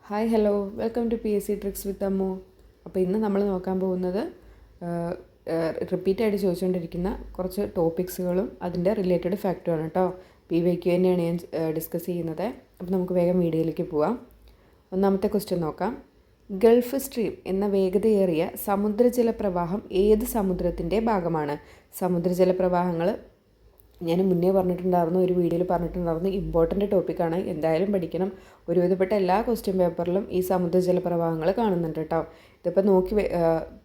Hi hello welcome to PSC tricks with Ammu. അപ്പോൾ ഇന്ന് നമ്മൾ നോക്കാൻ പോകുന്നത് റിപ്പീറ്റായിട്ട് ചോദിച്ചുകൊണ്ടിരിക്കുന്ന കുറച്ച് ടോപ്പിക്സുകളും അതിൻ്റെ റിലേറ്റഡ് ഫാക്റ്റുമാണ് കേട്ടോ. PYQ തന്നെയാണ് ഞാൻ ഡിസ്കസ് ചെയ്യുന്നത്. അപ്പോൾ നമുക്ക് വേഗം വീഡിയോയിലേക്ക് പോവാം. ഒന്നാമത്തെ ക്വസ്റ്റ്യൻ നോക്കാം. ഗൾഫ് സ്ട്രീം എന്ന വേഗതയേറിയ സമുദ്രജല പ്രവാഹം ഏത് സമുദ്രത്തിൻ്റെ ഭാഗമാണ്? സമുദ്രജല പ്രവാഹങ്ങൾ ഞാൻ മുന്നേ പറഞ്ഞിട്ടുണ്ടായിരുന്നു, ഒരു വീഡിയോയിൽ പറഞ്ഞിട്ടുണ്ടായിരുന്നു. ഇമ്പോർട്ടൻ്റ് ടോപ്പിക്കാണ്, എന്തായാലും പഠിക്കണം. ഒരുവിധപ്പെട്ട എല്ലാ ക്വസ്റ്റ്യൻ പേപ്പറിലും ഈ സമുദ്രജല പ്രവാഹങ്ങൾ കാണുന്നുണ്ട് കേട്ടോ. ഇതിപ്പോൾ നോക്കി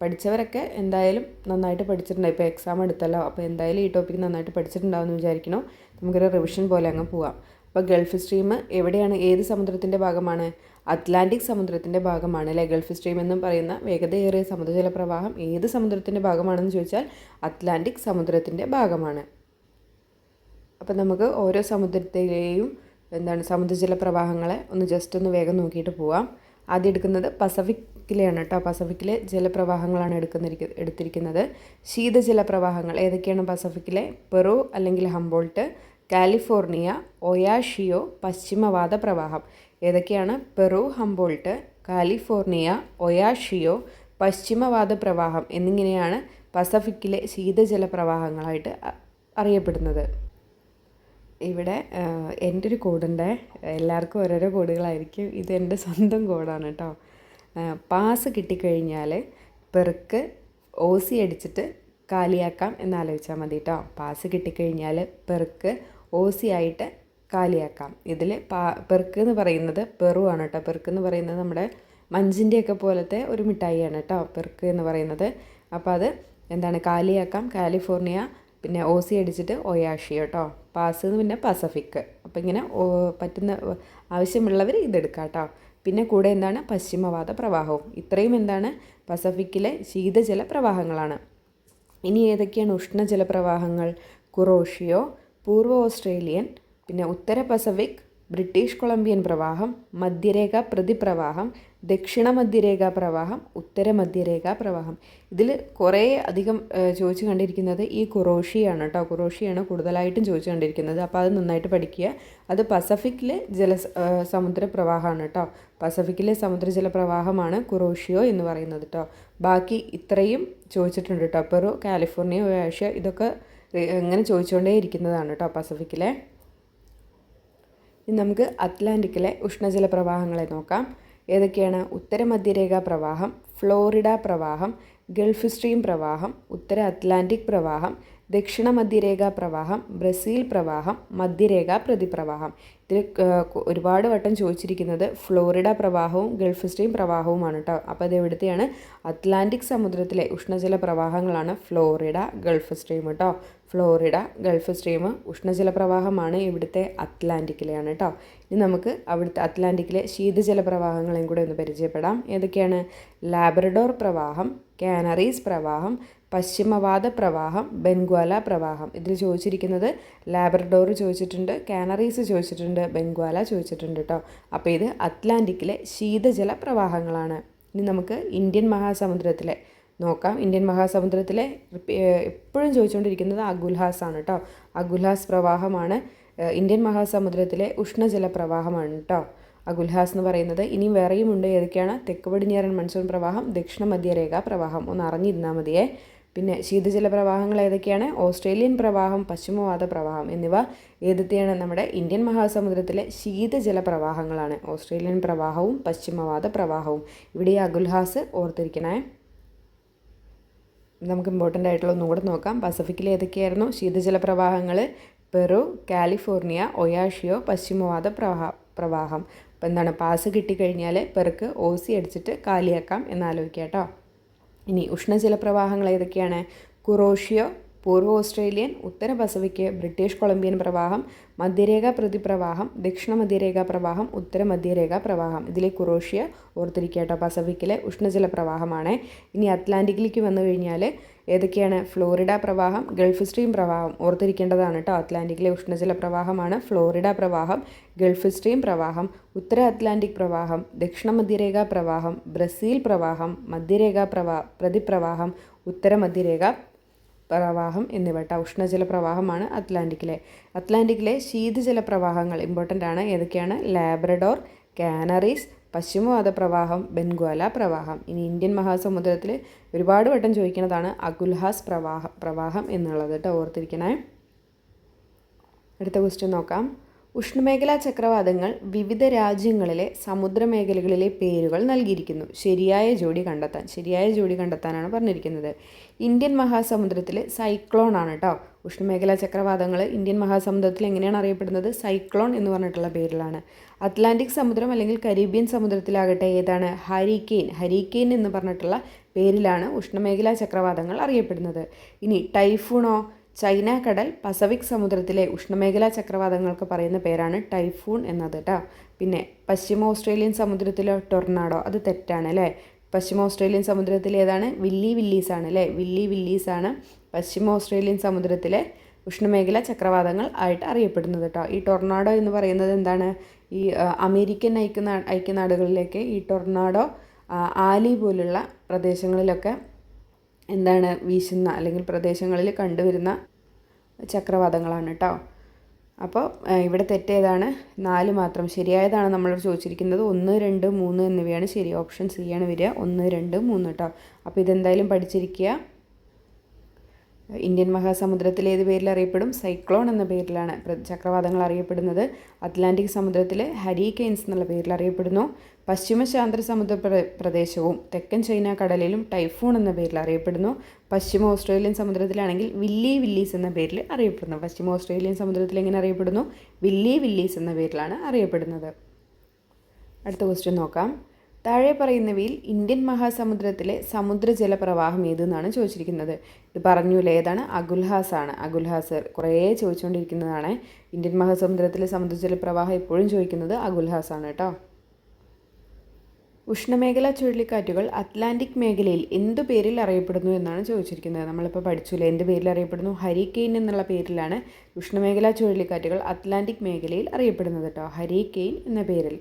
പഠിച്ചവരൊക്കെ എന്തായാലും നന്നായിട്ട് പഠിച്ചിട്ടുണ്ടാവും. ഇപ്പോൾ എക്സാം എടുത്തല്ലോ, അപ്പോൾ എന്തായാലും ഈ ടോപ്പിക്ക് നന്നായിട്ട് പഠിച്ചിട്ടുണ്ടാവുമെന്ന് വിചാരിക്കണം. നമുക്കൊരു റിവിഷൻ പോലെ അങ്ങ് പോവാം. അപ്പോൾ ഗൾഫ് സ്ട്രീം എവിടെയാണ്, ഏത് സമുദ്രത്തിൻ്റെ ഭാഗമാണ്? അറ്റ്ലാന്റിക് സമുദ്രത്തിൻ്റെ ഭാഗമാണ് അല്ലേ. ഗൾഫ് സ്ട്രീം എന്നും പറയുന്ന വേഗതയേറിയ സമുദ്രജല പ്രവാഹം ഏത് സമുദ്രത്തിൻ്റെ ഭാഗമാണെന്ന് ചോദിച്ചാൽ അറ്റ്ലാന്റിക് സമുദ്രത്തിൻ്റെ ഭാഗമാണ്. അപ്പം നമുക്ക് ഓരോ സമുദ്രത്തിലെയും സമുദ്രജല പ്രവാഹങ്ങളെ ജസ്റ്റ് ഒന്ന് വേഗം നോക്കിയിട്ട് പോവാം. ആദ്യം എടുക്കുന്നത് പസഫിക്കിലെയാണ് കേട്ടോ. പസഫിക്കിലെ ജലപ്രവാഹങ്ങളാണ് എടുത്തിരിക്കുന്നത്. ശീതജല പ്രവാഹങ്ങൾ ഏതൊക്കെയാണ് പസഫിക്കിലെ? പെറു അല്ലെങ്കിൽ ഹംബോൾട്ട്, കാലിഫോർണിയ, ഒയാഷിയോ, പശ്ചിമവാത പ്രവാഹം. ഏതൊക്കെയാണ്? പെറു, ഹംബോൾട്ട്, കാലിഫോർണിയ, ഒയാഷിയോ, പശ്ചിമവാത പ്രവാഹം എന്നിങ്ങനെയാണ് പസഫിക്കിലെ ശീതജല പ്രവാഹങ്ങളായിട്ട് അറിയപ്പെടുന്നത്. ഇവിടെ എൻ്റെ ഒരു കോഡുണ്ട്, എല്ലാവർക്കും ഓരോരോ കോഡുകളായിരിക്കും. ഇത് എൻ്റെ സ്വന്തം കോഡാണ് കേട്ടോ. പാസ് കിട്ടിക്കഴിഞ്ഞാൽ പെറുക്ക് OC അടിച്ചിട്ട് കാലിയാക്കാം എന്നാലോചിച്ചാൽ മതി കേട്ടോ. പാസ് കിട്ടിക്കഴിഞ്ഞാൽ പെറുക്ക് OC ആയിട്ട് കാലിയാക്കാം. ഇതിൽ പെറുക്ക് എന്ന് പറയുന്നത് പെറു ആണ് കേട്ടോ. പെറുക്ക് എന്ന് പറയുന്നത് നമ്മുടെ മഞ്ചിൻ്റെയൊക്കെ പോലത്തെ ഒരു മിഠായിയാണ് കേട്ടോ പെറുക്ക് എന്ന് പറയുന്നത്. അപ്പോൾ അത് കാലിയാക്കാം. കാലിഫോർണിയ, പിന്നെ OC അടിച്ചിട്ട് ഒയാഷിയോ കേട്ടോ. പാസ് പിന്നെ പസഫിക്. അപ്പോൾ ഇങ്ങനെ പറ്റുന്ന ആവശ്യമുള്ളവർ ഇതെടുക്കാം കേട്ടോ. പിന്നെ കൂടെ പശ്ചിമവാത പ്രവാഹവും. ഇത്രയും പസഫിക്കിലെ ശീതജല പ്രവാഹങ്ങളാണ്. ഇനി ഏതൊക്കെയാണ് ഉഷ്ണജല പ്രവാഹങ്ങൾ? കുറോഷിയോ, പൂർവ്വ ഓസ്ട്രേലിയൻ, പിന്നെ ഉത്തര പസഫിക്, ബ്രിട്ടീഷ് കൊളംബിയൻ പ്രവാഹം, മധ്യരേഖ പ്രതിപ്രവാഹം, ദക്ഷിണ മധ്യരേഖ പ്രവാഹം, ഉത്തര മധ്യരേഖ പ്രവാഹം. ഇതിൽ കുറേ അധികം ചോദിച്ചു കണ്ടിരിക്കുന്നത് ഈ കുറോഷിയാണ് കേട്ടോ. കുറോഷിയാണ് കൂടുതലായിട്ടും ചോദിച്ചു കണ്ടിരിക്കുന്നത്. അപ്പോൾ അത് നന്നായിട്ട് പഠിക്കുക. അത് പസഫിക്കിലെ സമുദ്ര പ്രവാഹമാണ് കേട്ടോ. പസഫിക്കിലെ സമുദ്രജല പ്രവാഹമാണ് കുറോഷിയോ എന്ന് പറയുന്നത് കേട്ടോ. ബാക്കി ഇത്രയും ചോദിച്ചിട്ടുണ്ട് കേട്ടോ. പെറു, കാലിഫോർണിയ, ഒയാഷിയ ഇതൊക്കെ ഇങ്ങനെ ചോദിച്ചുകൊണ്ടേ ഇരിക്കുന്നതാണ് കേട്ടോ പസഫിക്കിലെ. ഇനി നമുക്ക് അറ്റ്ലാന്റിക്കിലെ ഉഷ്ണജല പ്രവാഹങ്ങളെ നോക്കാം. ഏതൊക്കെയാണ്? ഉത്തര മധ്യരേഖ പ്രവാഹം, ഫ്ലോറിഡ പ്രവാഹം, ഗൾഫ് സ്ട്രീം പ്രവാഹം, ഉത്തര അറ്റ്ലാന്റിക് പ്രവാഹം, ദക്ഷിണ മധ്യരേഖ പ്രവാഹം, ബ്രസീൽ പ്രവാഹം, മധ്യരേഖ പ്രതിപ്രവാഹം. ഇതിൽ ഒരുപാട് വട്ടം ചോദിച്ചിരിക്കുന്നത് ഫ്ലോറിഡ പ്രവാഹവും ഗൾഫ് സ്ട്രീം പ്രവാഹവുമാണ് കേട്ടോ. അപ്പോൾ അത് എവിടുത്തെയാണ്? അറ്റ്ലാന്റിക് സമുദ്രത്തിലെ ഉഷ്ണജല പ്രവാഹങ്ങളാണ് ഫ്ലോറിഡ, ഗൾഫ് സ്ട്രീം കേട്ടോ. ഫ്ലോറിഡ, ഗൾഫ് സ്ട്രീം ഉഷ്ണജല പ്രവാഹമാണ്. ഇവിടുത്തെ അറ്റ്ലാന്റിക്കിലെയാണ് കേട്ടോ. ഇനി നമുക്ക് അവിടുത്തെ അറ്റ്ലാന്റിക്കിലെ ശീതജല പ്രവാഹങ്ങളെയും കൂടെ ഒന്ന് പരിചയപ്പെടാം. ഏതൊക്കെയാണ്? ലാബ്രഡോർ പ്രവാഹം, കാനറീസ് പ്രവാഹം, പശ്ചിമവാത പ്രവാഹം, ബെൻഗ്വാല പ്രവാഹം. ഇതിൽ ചോദിച്ചിരിക്കുന്നത് ലാബ്രഡോർ ചോദിച്ചിട്ടുണ്ട്, കാനറീസ് ചോദിച്ചിട്ടുണ്ട്, ബെൻഗ്വാല ചോദിച്ചിട്ടുണ്ട് കേട്ടോ. അപ്പോൾ ഇത് അറ്റ്ലാന്റിക്കിലെ ശീതജല പ്രവാഹങ്ങളാണ്. ഇനി നമുക്ക് ഇന്ത്യൻ മഹാസമുദ്രത്തിലെ നോക്കാം. ഇന്ത്യൻ മഹാസമുദ്രത്തിലെ എപ്പോഴും ചോദിച്ചുകൊണ്ടിരിക്കുന്നത് അഗുൽഹാസ് ആണ് കേട്ടോ. അഗുൽഹാസ് പ്രവാഹമാണ് ഇന്ത്യൻ മഹാസമുദ്രത്തിലെ ഉഷ്ണജല പ്രവാഹമാണ് കേട്ടോ അഗുൽഹാസ് എന്ന് പറയുന്നത്. ഇനിയും വേറെയുമുണ്ട്. ഏതൊക്കെയാണ്? തെക്ക് പടിഞ്ഞാറൻ മൺസൂൺ പ്രവാഹം, ദക്ഷിണ മധ്യരേഖ പ്രവാഹം. ഒന്ന് അറിഞ്ഞിരുന്നാൽ മതിയേ. പിന്നെ ശീതജല പ്രവാഹങ്ങൾ ഏതൊക്കെയാണ്? ഓസ്ട്രേലിയൻ പ്രവാഹം, പശ്ചിമവാത പ്രവാഹം എന്നിവ ഏതൊക്കെയാണ്? നമ്മുടെ ഇന്ത്യൻ മഹാസമുദ്രത്തിലെ ശീതജല പ്രവാഹങ്ങളാണ്. ഓസ്ട്രേലിയൻ പ്രവാഹവും പശ്ചിമവാത പ്രവാഹവും. ഇവിടെ ഈ അഗുൽഹാസ് ഓർത്തിരിക്കണേ. നമുക്ക് ഇമ്പോർട്ടൻ്റ് ആയിട്ടുള്ള ഒന്നും കൂടെ നോക്കാം. പസഫിക്കിൽ ഏതൊക്കെയായിരുന്നു ശീതജല പ്രവാഹങ്ങൾ? പെറു, കാലിഫോർണിയ, ഒയാഷിയോ, പശ്ചിമവാത പ്രവാഹം. അപ്പോൾ പാസ് കിട്ടിക്കഴിഞ്ഞാൽ പെറുക്ക് OC അടിച്ചിട്ട് കാലിയാക്കാം എന്നാലോചിക്കുക കേട്ടോ. ഇനി ഉഷ്ണജല പ്രവാഹങ്ങൾ ഏതൊക്കെയാണ്? കുറോഷിയോ, പൂർവ്വ ഓസ്ട്രേലിയൻ, ഉത്തര പസഫിക്, ബ്രിട്ടീഷ് കൊളംബിയൻ പ്രവാഹം, മധ്യരേഖ പ്രതിപ്രവാഹം, ദക്ഷിണ മധ്യരേഖ പ്രവാഹം, ഉത്തര മധ്യരേഖ പ്രവാഹം. ഇതിലെ കുറോഷ്യ ഓർത്തിരിക്കുക കേട്ടോ. പസഫിക്കിലെ ഉഷ്ണജല പ്രവാഹമാണ്. ഇനി അറ്റ്ലാന്റിക്കിലേക്ക് വന്നു കഴിഞ്ഞാൽ ഏതൊക്കെയാണ്? ഫ്ലോറിഡ പ്രവാഹം, ഗൾഫ് സ്ട്രീം പ്രവാഹം ഓർത്തിരിക്കേണ്ടതാണ് കേട്ടോ. അറ്റ്ലാന്റിക്കിലെ ഉഷ്ണജല പ്രവാഹമാണ് ഫ്ലോറിഡ പ്രവാഹം, ഗൾഫ് സ്ട്രീം പ്രവാഹം, ഉത്തര അറ്റ്ലാന്റിക് പ്രവാഹം, ദക്ഷിണ മധ്യരേഖ പ്രവാഹം, ബ്രസീൽ പ്രവാഹം, മധ്യരേഖ പ്രതിപ്രവാഹം, ഉത്തര മധ്യരേഖ പ്രവാഹം എന്നിവ കേട്ടോ. ഉഷ്ണജല പ്രവാഹമാണ് അറ്റ്ലാന്റിക്കിലെ ശീതജല പ്രവാഹങ്ങൾ ഇമ്പോർട്ടൻ്റ് ആണ്. ഏതൊക്കെയാണ്? ലാബ്രഡോർ, കാനറീസ്, പശ്ചിമവാത പ്രവാഹം, ബെൻഗ്വാല പ്രവാഹം. ഇനി ഇന്ത്യൻ മഹാസമുദ്രത്തിൽ ഒരുപാട് വട്ടം ചോദിക്കുന്നതാണ് അഗുൽഹാസ് പ്രവാഹം എന്നുള്ളത് കേട്ടോ, ഓർത്തിരിക്കണേ. അടുത്ത ക്വസ്റ്റ്യൻ നോക്കാം. ഉഷ്ണമേഖലാ ചക്രവാതങ്ങൾ വിവിധ രാജ്യങ്ങളിലെ സമുദ്രമേഖലകളിലെ പേരുകൾ നൽകിയിരിക്കുന്നു. ശരിയായ ജോഡി കണ്ടെത്താനാണ് പറഞ്ഞിരിക്കുന്നത്. ഇന്ത്യൻ മഹാസമുദ്രത്തിൽ സൈക്ലോൺ ആണ് കേട്ടോ. ഉഷ്ണമേഖലാ ചക്രവാതങ്ങൾ ഇന്ത്യൻ മഹാസമുദ്രത്തിൽ എങ്ങനെയാണ് അറിയപ്പെടുന്നത്? സൈക്ലോൺ എന്ന് പറഞ്ഞിട്ടുള്ള പേരിലാണ്. അറ്റ്ലാന്റിക് സമുദ്രം അല്ലെങ്കിൽ കരീബിയൻ സമുദ്രത്തിലാകട്ടെ ഏതാണ്? ഹരിക്കെയിൻ എന്ന് പറഞ്ഞിട്ടുള്ള പേരിലാണ് ഉഷ്ണമേഖലാ ചക്രവാതങ്ങൾ അറിയപ്പെടുന്നത്. ഇനി ടൈഫൂണോ? ചൈന കടൽ, പസഫിക് സമുദ്രത്തിലെ ഉഷ്ണമേഖലാ ചക്രവാതങ്ങൾക്ക് പറയുന്ന പേരാണ് ടൈഫൂൺ എന്നത് കേട്ടോ. പിന്നെ പശ്ചിമ ഓസ്ട്രേലിയൻ സമുദ്രത്തിലെ ടൊർണാഡോ, അത് തെറ്റാണ് അല്ലേ. പശ്ചിമ ഓസ്ട്രേലിയൻ സമുദ്രത്തിൽ ഏതാണ്? വില്ലീസ് ആണ് അല്ലേ. വില്ലീസ് ആണ് പശ്ചിമ ഓസ്ട്രേലിയൻ സമുദ്രത്തിലെ ഉഷ്ണമേഖലാ ചക്രവാതങ്ങൾ ആയിട്ട് അറിയപ്പെടുന്നത് കേട്ടോ. ഈ ടൊർണാഡോ എന്ന് പറയുന്നത് എന്താണ്? ഈ അമേരിക്കൻ ഐക്യനാടുകളിലേക്ക് ഈ ടൊർണാഡോ ആലി പോലുള്ള പ്രദേശങ്ങളിലൊക്കെ എന്താണ് വീശുന്ന അല്ലെങ്കിൽ പ്രദേശങ്ങളിൽ കണ്ടുവരുന്ന ചക്രവാതങ്ങളാണ് കേട്ടോ. അപ്പോൾ ഇവിടെ തെറ്റേതാണ്? 4 മാത്രം. ശരിയായതാണ് നമ്മളോട് ചോദിച്ചിരിക്കുന്നത്. 1, 2, 3 എന്നിവയാണ് ശരി. ഓപ്ഷൻ സി ആണ് വരിക. 1, 2, 3 കേട്ടോ. അപ്പോൾ ഇതെന്തായാലും പഠിച്ചിരിക്കുക. ഇന്ത്യൻ മഹാസമുദ്രത്തിൽ ഏത് പേരിൽ അറിയപ്പെടും? സൈക്ലോൺ എന്ന പേരിലാണ് ചക്രവാതങ്ങൾ അറിയപ്പെടുന്നത്. അറ്റ്ലാന്റിക് സമുദ്രത്തിൽ ഹരിക്കെയിൻസ് എന്നുള്ള പേരിൽ അറിയപ്പെടുന്നു. പശ്ചിമ ശാന്ത സമുദ്ര പ്രദേശവും തെക്കൻ ചൈന കടലിലും ടൈഫൂൺ എന്ന പേരിൽ അറിയപ്പെടുന്നു. പശ്ചിമ ഓസ്ട്രേലിയൻ സമുദ്രത്തിലാണെങ്കിൽ വില്ലീസ് എന്ന പേരിൽ അറിയപ്പെടുന്നു. പശ്ചിമ ഓസ്ട്രേലിയൻ സമുദ്രത്തിൽ എങ്ങനെ അറിയപ്പെടുന്നു? വില്ലീസ് എന്ന പേരിലാണ് അറിയപ്പെടുന്നത്. അടുത്ത ക്വസ്റ്റ്യൻ നോക്കാം. താഴെ പറയുന്നവയിൽ ഇന്ത്യൻ മഹാസമുദ്രത്തിലെ സമുദ്രജല പ്രവാഹം ഏതെന്നാണ് ചോദിച്ചിരിക്കുന്നത്. ഇത് പറഞ്ഞൂല്ലേ, ഏതാണ്? അഗുൽഹാസ് ആണ്. അഗുൽഹാസ് കുറേ ചോദിച്ചുകൊണ്ടിരിക്കുന്നതാണ്. ഇന്ത്യൻ മഹാസമുദ്രത്തിലെ സമുദ്രജല പ്രവാഹം എപ്പോഴും ചോദിക്കുന്നത് അഗുൽഹാസ് ആണ് കേട്ടോ. ഉഷ്ണമേഖലാ ചുഴലിക്കാറ്റുകൾ അറ്റ്ലാന്റിക് മേഖലയിൽ എന്തു പേരിൽ അറിയപ്പെടുന്നു എന്നാണ് ചോദിച്ചിരിക്കുന്നത്. നമ്മളിപ്പോൾ പഠിച്ചില്ലേ, എന്ത് പേരിൽ അറിയപ്പെടുന്നു? ഹരിക്കെയിൻ എന്നുള്ള പേരിലാണ് ഉഷ്ണമേഖലാ ചുഴലിക്കാറ്റുകൾ അറ്റ്ലാന്റിക് മേഖലയിൽ അറിയപ്പെടുന്നത് കേട്ടോ. ഹരിക്കെയിൻ എന്ന പേരിൽ.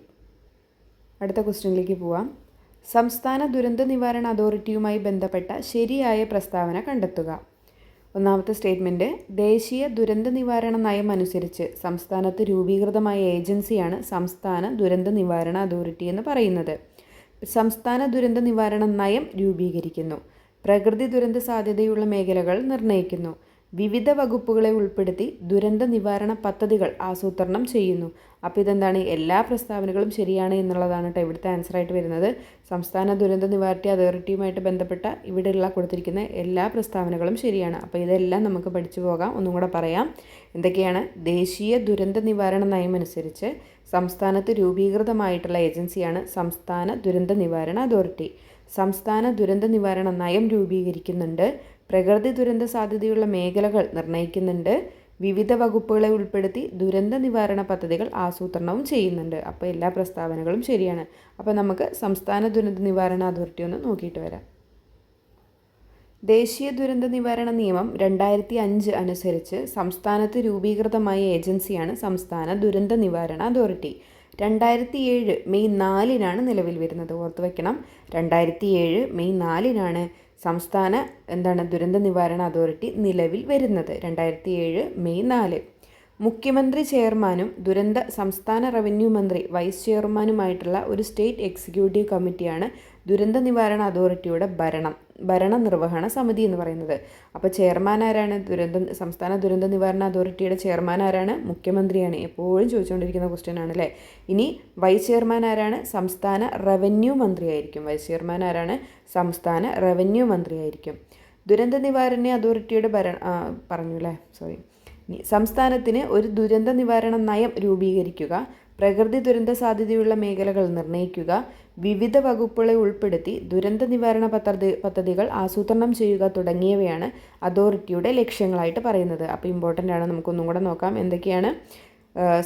അടുത്ത ക്വസ്റ്റ്യനിലേക്ക് പോവാം. സംസ്ഥാന ദുരന്ത നിവാരണ അതോറിറ്റിയുമായി ബന്ധപ്പെട്ട ശരിയായ പ്രസ്താവന കണ്ടെത്തുക. ഒന്നാമത്തെ സ്റ്റേറ്റ്മെൻറ്റ്, ദേശീയ ദുരന്ത നിവാരണ നയം അനുസരിച്ച് സംസ്ഥാനത്ത് രൂപീകൃതമായ ഏജൻസിയാണ് സംസ്ഥാന ദുരന്ത നിവാരണ അതോറിറ്റി എന്ന് പറയുന്നത്. സംസ്ഥാന ദുരന്ത നിവാരണ നയം രൂപീകരിക്കുന്നു. പ്രകൃതി ദുരന്ത സാധ്യതയുള്ള മേഖലകൾ നിർണ്ണയിക്കുന്നു. വിവിധ വകുപ്പുകളെ ഉൾപ്പെടുത്തി ദുരന്ത നിവാരണ പദ്ധതികൾ ആസൂത്രണം ചെയ്യുന്നു. അപ്പോൾ ഇതെന്താണ്? എല്ലാ പ്രസ്താവനകളും ശരിയാണ് എന്നുള്ളതാണ് കേട്ടോ ഇവിടുത്തെ ആൻസറായിട്ട് വരുന്നത്. സംസ്ഥാന ദുരന്ത നിവാരണ അതോറിറ്റിയുമായിട്ട് ബന്ധപ്പെട്ട ഇവിടെയുള്ള കൊടുത്തിരിക്കുന്ന എല്ലാ പ്രസ്താവനകളും ശരിയാണ്. അപ്പോൾ ഇതെല്ലാം നമുക്ക് പഠിച്ചു പോകാം. ഒന്നും കൂടെ പറയാം. എന്തൊക്കെയാണ്? ദേശീയ ദുരന്ത നിവാരണ നയം അനുസരിച്ച് സംസ്ഥാനത്ത് രൂപീകൃതമായിട്ടുള്ള ഏജൻസിയാണ് സംസ്ഥാന ദുരന്ത നിവാരണ അതോറിറ്റി. സംസ്ഥാന ദുരന്ത നിവാരണ നയം രൂപീകരിക്കുന്നുണ്ട്. പ്രകൃതി ദുരന്ത സാധ്യതയുള്ള മേഖലകൾ നിർണ്ണയിക്കുന്നുണ്ട്. വിവിധ വകുപ്പുകളെ ഉൾപ്പെടുത്തി ദുരന്ത നിവാരണ പദ്ധതികൾ ആസൂത്രണവും ചെയ്യുന്നുണ്ട്. അപ്പോൾ എല്ലാ പ്രസ്താവനകളും ശരിയാണ്. അപ്പോൾ നമുക്ക് സംസ്ഥാന ദുരന്ത നിവാരണ അതോറിറ്റി ഒന്ന് നോക്കിയിട്ട് വരാം. ദേശീയ ദുരന്ത നിവാരണ നിയമം 2005 അനുസരിച്ച് സംസ്ഥാനത്ത് രൂപീകൃതമായ ഏജൻസിയാണ് സംസ്ഥാന ദുരന്ത നിവാരണ അതോറിറ്റി. 2007 മെയ് 4-നാണ് നിലവിൽ വരുന്നത്. ഓർത്ത് വയ്ക്കണം. 2007 മെയ് 4-നാണ് സംസ്ഥാന ദുരന്ത നിവാരണ അതോറിറ്റി നിലവിൽ വരുന്നത്. 2007 മെയ് 4. മുഖ്യമന്ത്രി ചെയർമാനും സംസ്ഥാന റവന്യൂ മന്ത്രി വൈസ് ചെയർമാനുമായിട്ടുള്ള ഒരു സ്റ്റേറ്റ് എക്സിക്യൂട്ടീവ് കമ്മിറ്റിയാണ് ദുരന്ത നിവാരണ അതോറിറ്റിയുടെ ഭരണ നിർവഹണ സമിതി എന്ന് പറയുന്നത്. അപ്പോൾ ചെയർമാൻ ആരാണ്? സംസ്ഥാന ദുരന്ത നിവാരണ അതോറിറ്റിയുടെ ചെയർമാൻ ആരാണ്? മുഖ്യമന്ത്രിയാണ്. എപ്പോഴും ചോദിച്ചുകൊണ്ടിരിക്കുന്ന ക്വസ്റ്റ്യൻ ആണ് അല്ലേ. ഇനി വൈസ് ചെയർമാൻ ആരാണ്? സംസ്ഥാന റവന്യൂ മന്ത്രിയായിരിക്കും. വൈസ് ചെയർമാൻ ആരാണ്? സംസ്ഥാന റവന്യൂ മന്ത്രിയായിരിക്കും. ദുരന്ത നിവാരണ അതോറിറ്റിയുടെ സംസ്ഥാനത്തിന് ഒരു ദുരന്ത നിവാരണ നയം രൂപീകരിക്കുക, പ്രകൃതി ദുരന്ത സാധ്യതയുള്ള മേഖലകൾ നിർണ്ണയിക്കുക, വിവിധ വകുപ്പുകളെ ഉൾപ്പെടുത്തി ദുരന്ത നിവാരണ പദ്ധതികൾ ആസൂത്രണം ചെയ്യുക തുടങ്ങിയവയാണ് അതോറിറ്റിയുടെ ലക്ഷ്യങ്ങളായിട്ട് പറയുന്നത്. അപ്പോൾ ഇമ്പോർട്ടൻ്റ് ആണ്. നമുക്കൊന്നും കൂടെ നോക്കാം. എന്തൊക്കെയാണ്?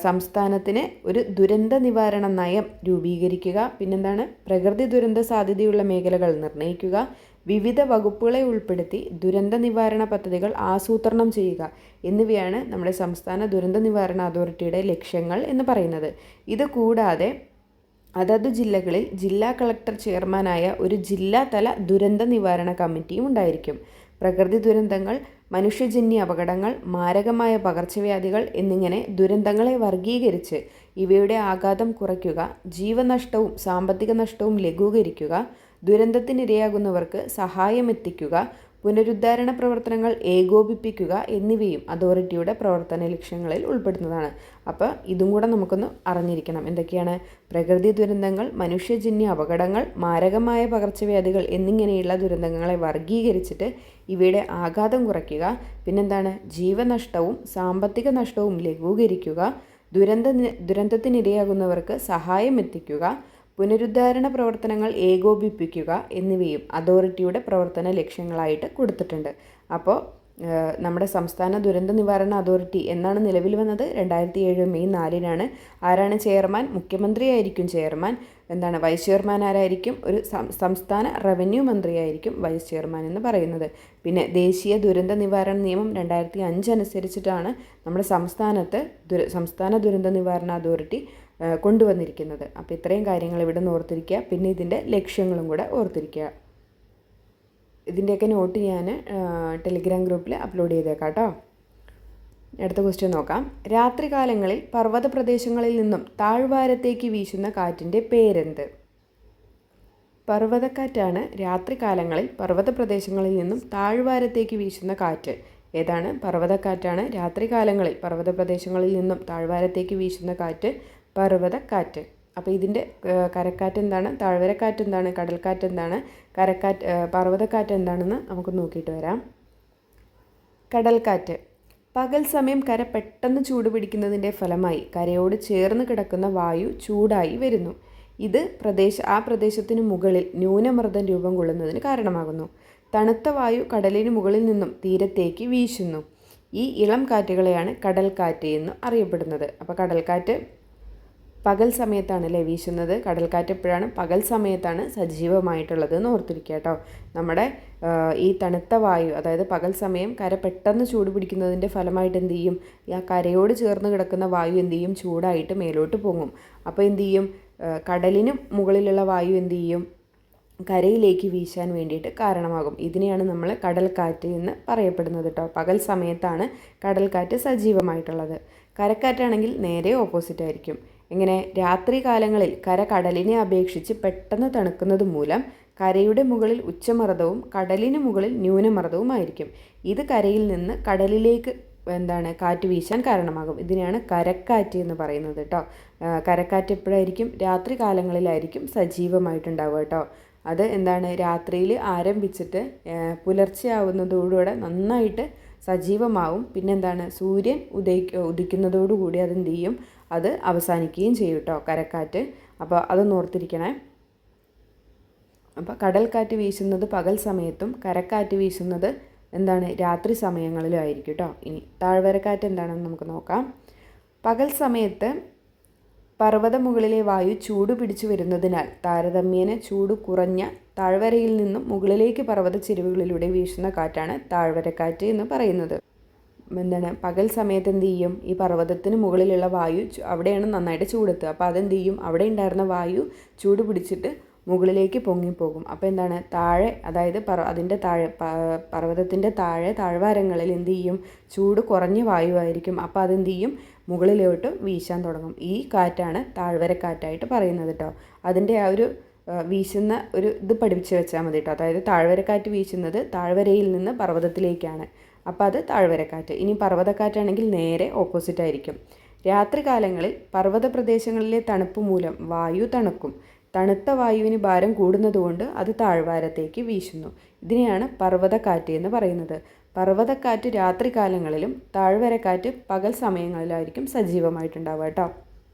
സംസ്ഥാനത്തിന് ഒരു ദുരന്ത നിവാരണ നയം രൂപീകരിക്കുക, പിന്നെന്താണ്? പ്രകൃതി ദുരന്ത സാധ്യതയുള്ള മേഖലകൾ നിർണ്ണയിക്കുക, വിവിധ വകുപ്പുകളെ ഉൾപ്പെടുത്തി ദുരന്ത നിവാരണ പദ്ധതികൾ ആസൂത്രണം ചെയ്യുക എന്നിവയാണ് നമ്മുടെ സംസ്ഥാന ദുരന്ത നിവാരണ അതോറിറ്റിയുടെ ലക്ഷ്യങ്ങൾ എന്ന് പറയുന്നത്. ഇത് കൂടാതെ അതത് ജില്ലകളിൽ ജില്ലാ കളക്ടർ ചെയർമാനായ ഒരു ജില്ലാതല ദുരന്ത നിവാരണ കമ്മിറ്റിയും ഉണ്ടായിരിക്കും. പ്രകൃതി ദുരന്തങ്ങൾ, മനുഷ്യജന്യ അപകടങ്ങൾ, മാരകമായ പകർച്ചവ്യാധികൾ എന്നിങ്ങനെ ദുരന്തങ്ങളെ വർഗീകരിച്ച് ഇവയുടെ ആഘാതം കുറയ്ക്കുക, ജീവനഷ്ടവും സാമ്പത്തിക നഷ്ടവും ലഘൂകരിക്കുക, ദുരന്തത്തിനിരയാകുന്നവർക്ക് സഹായമെത്തിക്കുക, പുനരുദ്ധാരണ പ്രവർത്തനങ്ങൾ ഏകോപിപ്പിക്കുക എന്നിവയും അതോറിറ്റിയുടെ പ്രവർത്തന ലക്ഷ്യങ്ങളിൽ ഉൾപ്പെടുന്നതാണ്. അപ്പോൾ ഇതും കൂടെ നമുക്കൊന്ന് അറിഞ്ഞിരിക്കണം. എന്തൊക്കെയാണ്? പ്രകൃതി ദുരന്തങ്ങൾ, മനുഷ്യജന്യ അപകടങ്ങൾ, മാരകമായ പകർച്ചവ്യാധികൾ എന്നിങ്ങനെയുള്ള ദുരന്തങ്ങളെ വർഗീകരിച്ചിട്ട് ഇവയുടെ ആഘാതം കുറയ്ക്കുക, പിന്നെന്താണ്? ജീവനഷ്ടവും സാമ്പത്തിക നഷ്ടവും ലഘൂകരിക്കുക, ദുരന്തത്തിനിരയാകുന്നവർക്ക് സഹായം എത്തിക്കുക, പുനരുദ്ധാരണ പ്രവർത്തനങ്ങൾ ഏകോപിപ്പിക്കുക എന്നിവയും അതോറിറ്റിയുടെ പ്രവർത്തന ലക്ഷ്യങ്ങളായിട്ട് കൊടുത്തിട്ടുണ്ട്. അപ്പോൾ നമ്മുടെ സംസ്ഥാന ദുരന്ത നിവാരണ അതോറിറ്റി എന്നാണ് നിലവിൽ വന്നത്? 2007 മെയ് 4-നാണ്. ആരാണ് ചെയർമാൻ? മുഖ്യമന്ത്രിയായിരിക്കും ചെയർമാൻ. വൈസ് ചെയർമാൻ ആരായിരിക്കും? ഒരു സംസ്ഥാന റവന്യൂ മന്ത്രിയായിരിക്കും വൈസ് ചെയർമാൻ എന്ന് പറയുന്നത്. പിന്നെ ദേശീയ ദുരന്ത നിവാരണ നിയമം 2005 അനുസരിച്ചിട്ടാണ് നമ്മുടെ സംസ്ഥാന ദുരന്ത നിവാരണ അതോറിറ്റി കൊണ്ടുവന്നിരിക്കുന്നത്. അപ്പോൾ ഇത്രയും കാര്യങ്ങൾ ഇവിടെ നിന്ന് ഓർത്തിരിക്കുക. പിന്നെ ഇതിൻ്റെ ലക്ഷ്യങ്ങളും കൂടെ ഓർത്തിരിക്കുക. ഇതിൻ്റെയൊക്കെ നോട്ട് ഞാൻ ടെലിഗ്രാം ഗ്രൂപ്പിൽ അപ്ലോഡ് ചെയ്തേക്കാം കേട്ടോ. അടുത്ത ക്വസ്റ്റ്യൻ നോക്കാം. രാത്രികാലങ്ങളിൽ പർവ്വത പ്രദേശങ്ങളിൽ നിന്നും താഴ്വാരത്തേക്ക് വീശുന്ന കാറ്റിൻ്റെ പേരെന്ത്? പർവ്വതക്കാറ്റാണ് രാത്രികാലങ്ങളിൽ പർവ്വത പ്രദേശങ്ങളിൽ നിന്നും താഴ്വാരത്തേക്ക് വീശുന്ന കാറ്റ്. ഏതാണ്? പർവ്വതക്കാറ്റാണ് രാത്രികാലങ്ങളിൽ പർവ്വത പ്രദേശങ്ങളിൽ നിന്നും താഴ്വാരത്തേക്ക് വീശുന്ന കാറ്റ് പർവ്വതക്കാറ്റ്. അപ്പോൾ ഇതിൻ്റെ കരക്കാറ്റ് എന്താണ്? താഴ്വരക്കാറ്റ് എന്താണ്? കടൽക്കാറ്റ് എന്താണ്? പർവ്വതക്കാറ്റ് എന്താണെന്ന് നമുക്ക് നോക്കിയിട്ട് വരാം. കടൽക്കാറ്റ്. പകൽ സമയം കര പെട്ടെന്ന് ചൂട് പിടിക്കുന്നതിൻ്റെ ഫലമായി കരയോട് ചേർന്ന് കിടക്കുന്ന വായു ചൂടായി വരുന്നു. ഇത് ആ പ്രദേശത്തിന് മുകളിൽ ന്യൂനമർദ്ദം രൂപം കൊള്ളുന്നതിന് കാരണമാകുന്നു. തണുത്ത വായു കടലിന് മുകളിൽ നിന്നും തീരത്തേക്ക് വീശുന്നു. ഈ ഇളം കാറ്റുകളെയാണ് കടൽക്കാറ്റ് എന്ന് അറിയപ്പെടുന്നത്. അപ്പോൾ കടൽക്കാറ്റ് പകൽ സമയത്താണ് വീശുന്നത്. കടൽക്കാറ്റ് എപ്പോഴാണ്? പകൽ സമയത്താണ് സജീവമായിട്ടുള്ളത് എന്ന് ഓർത്തിരിക്കുക കേട്ടോ. നമ്മുടെ ഈ തണുത്ത വായു, അതായത് പകൽ സമയം കര പെട്ടെന്ന് ചൂട് പിടിക്കുന്നതിൻ്റെ ഫലമായിട്ട് എന്ത് ചെയ്യും? ആ കരയോട് ചേർന്ന് കിടക്കുന്ന വായു എന്ത് ചെയ്യും? ചൂടായിട്ട് മേലോട്ട് പൊങ്ങും. അപ്പോൾ എന്ത് ചെയ്യും? കടലിന് മുകളിലുള്ള വായു എന്ത് ചെയ്യും? കരയിലേക്ക് വീശാൻ വേണ്ടിയിട്ട് കാരണമാകും. ഇതിനെയാണ് നമ്മൾ കടൽക്കാറ്റ് എന്ന് പറയപ്പെടുന്നത് കേട്ടോ. പകൽ സമയത്താണ് കടൽക്കാറ്റ് സജീവമായിട്ടുള്ളത്. കരക്കാറ്റാണെങ്കിൽ നേരെ ഓപ്പോസിറ്റ് ആയിരിക്കും. എങ്ങനെ? രാത്രി കാലങ്ങളിൽ കര കടലിനെ അപേക്ഷിച്ച് പെട്ടെന്ന് തണുക്കുന്നത് മൂലം കരയുടെ മുകളിൽ ഉച്ചമർദ്ദവും കടലിന് മുകളിൽ ന്യൂനമർദ്ദവുമായിരിക്കും. ഇത് കരയിൽ നിന്ന് കടലിലേക്ക് കാറ്റ് വീശാൻ കാരണമാകും. ഇതിനെയാണ് കരക്കാറ്റ് എന്ന് പറയുന്നത് കേട്ടോ. കരക്കാറ്റ് എപ്പോഴായിരിക്കും? രാത്രി കാലങ്ങളിലായിരിക്കും സജീവമായിട്ടുണ്ടാവുക കേട്ടോ. അത് രാത്രിയിൽ ആരംഭിച്ചിട്ട് പുലർച്ചെ ആവുന്നതോടുകൂടെ നന്നായിട്ട് സജീവമാവും. പിന്നെ സൂര്യൻ ഉദിക്കുന്നതോടുകൂടി അതെന്ത് ചെയ്യും? അത് അവസാനിക്കുകയും ചെയ്യും കേട്ടോ, കരക്കാറ്റ്. അപ്പോൾ അതൊന്ന് ഓർത്തിരിക്കണേ. അപ്പോൾ കടൽക്കാറ്റ് വീശുന്നത് പകൽ സമയത്തും കരക്കാറ്റ് വീശുന്നത് രാത്രി സമയങ്ങളിലും ആയിരിക്കും കേട്ടോ. ഇനി താഴ്വരക്കാറ്റ് എന്താണെന്ന് നമുക്ക് നോക്കാം. പകൽ സമയത്ത് പർവ്വതമുകളിലെ വായു ചൂട് പിടിച്ചു വരുന്നതിനാൽ താരതമ്യേന ചൂട് കുറഞ്ഞ താഴ്വരയിൽ നിന്നും മുകളിലേക്ക് പർവ്വത ചെരുവുകളിലൂടെ വീശുന്ന കാറ്റാണ് താഴ്വരക്കാറ്റ് എന്ന് പറയുന്നത്. പകൽ സമയത്ത് എന്ത് ചെയ്യും? ഈ പർവ്വതത്തിന് മുകളിലുള്ള വായു അവിടെയാണ് നന്നായിട്ട് ചൂടെത്തുക. അപ്പോൾ അതെന്ത് ചെയ്യും? അവിടെ ഉണ്ടായിരുന്ന വായു ചൂട് പിടിച്ചിട്ട് മുകളിലേക്ക് പൊങ്ങിപ്പോകും. അപ്പോൾ താഴെ, അതായത് അതിൻ്റെ താഴെ, പർവ്വതത്തിൻ്റെ താഴ്വാരങ്ങളിൽ എന്ത് ചെയ്യും? ചൂട് കുറഞ്ഞ വായുവായിരിക്കും. അപ്പോൾ അതെന്ത് ചെയ്യും? മുകളിലോട്ട് വീശാൻ തുടങ്ങും. ഈ കാറ്റാണ് താഴ്വരക്കാറ്റായിട്ട് പറയുന്നത് കേട്ടോ. അതിൻ്റെ ആ ഒരു വീശുന്ന ഒരു ഇത് പഠിപ്പിച്ച് വെച്ചാൽ മതി കേട്ടോ. അതായത് താഴ്വരക്കാറ്റ് വീശുന്നത് താഴ്വരയിൽ നിന്ന് പർവ്വതത്തിലേക്കാണ്. അപ്പോൾ അത് താഴ്വരക്കാറ്റ്. ഇനി പർവ്വതക്കാറ്റാണെങ്കിൽ നേരെ ഓപ്പോസിറ്റ് ആയിരിക്കും. രാത്രികാലങ്ങളിൽ പർവ്വത പ്രദേശങ്ങളിലെ തണുപ്പ് മൂലം വായു തണുക്കും. തണുത്ത വായുവിന് ഭാരം കൂടുന്നതുകൊണ്ട് അത് താഴ്വാരത്തേക്ക് വീശുന്നു. ഇതിനെയാണ് പർവ്വതക്കാറ്റ് എന്ന് പറയുന്നത്. പർവ്വതക്കാറ്റ് രാത്രികാലങ്ങളിലും താഴ്വരക്കാറ്റ് പകൽ സമയങ്ങളിലായിരിക്കും സജീവമായിട്ടുണ്ടാവുക കേട്ടോ.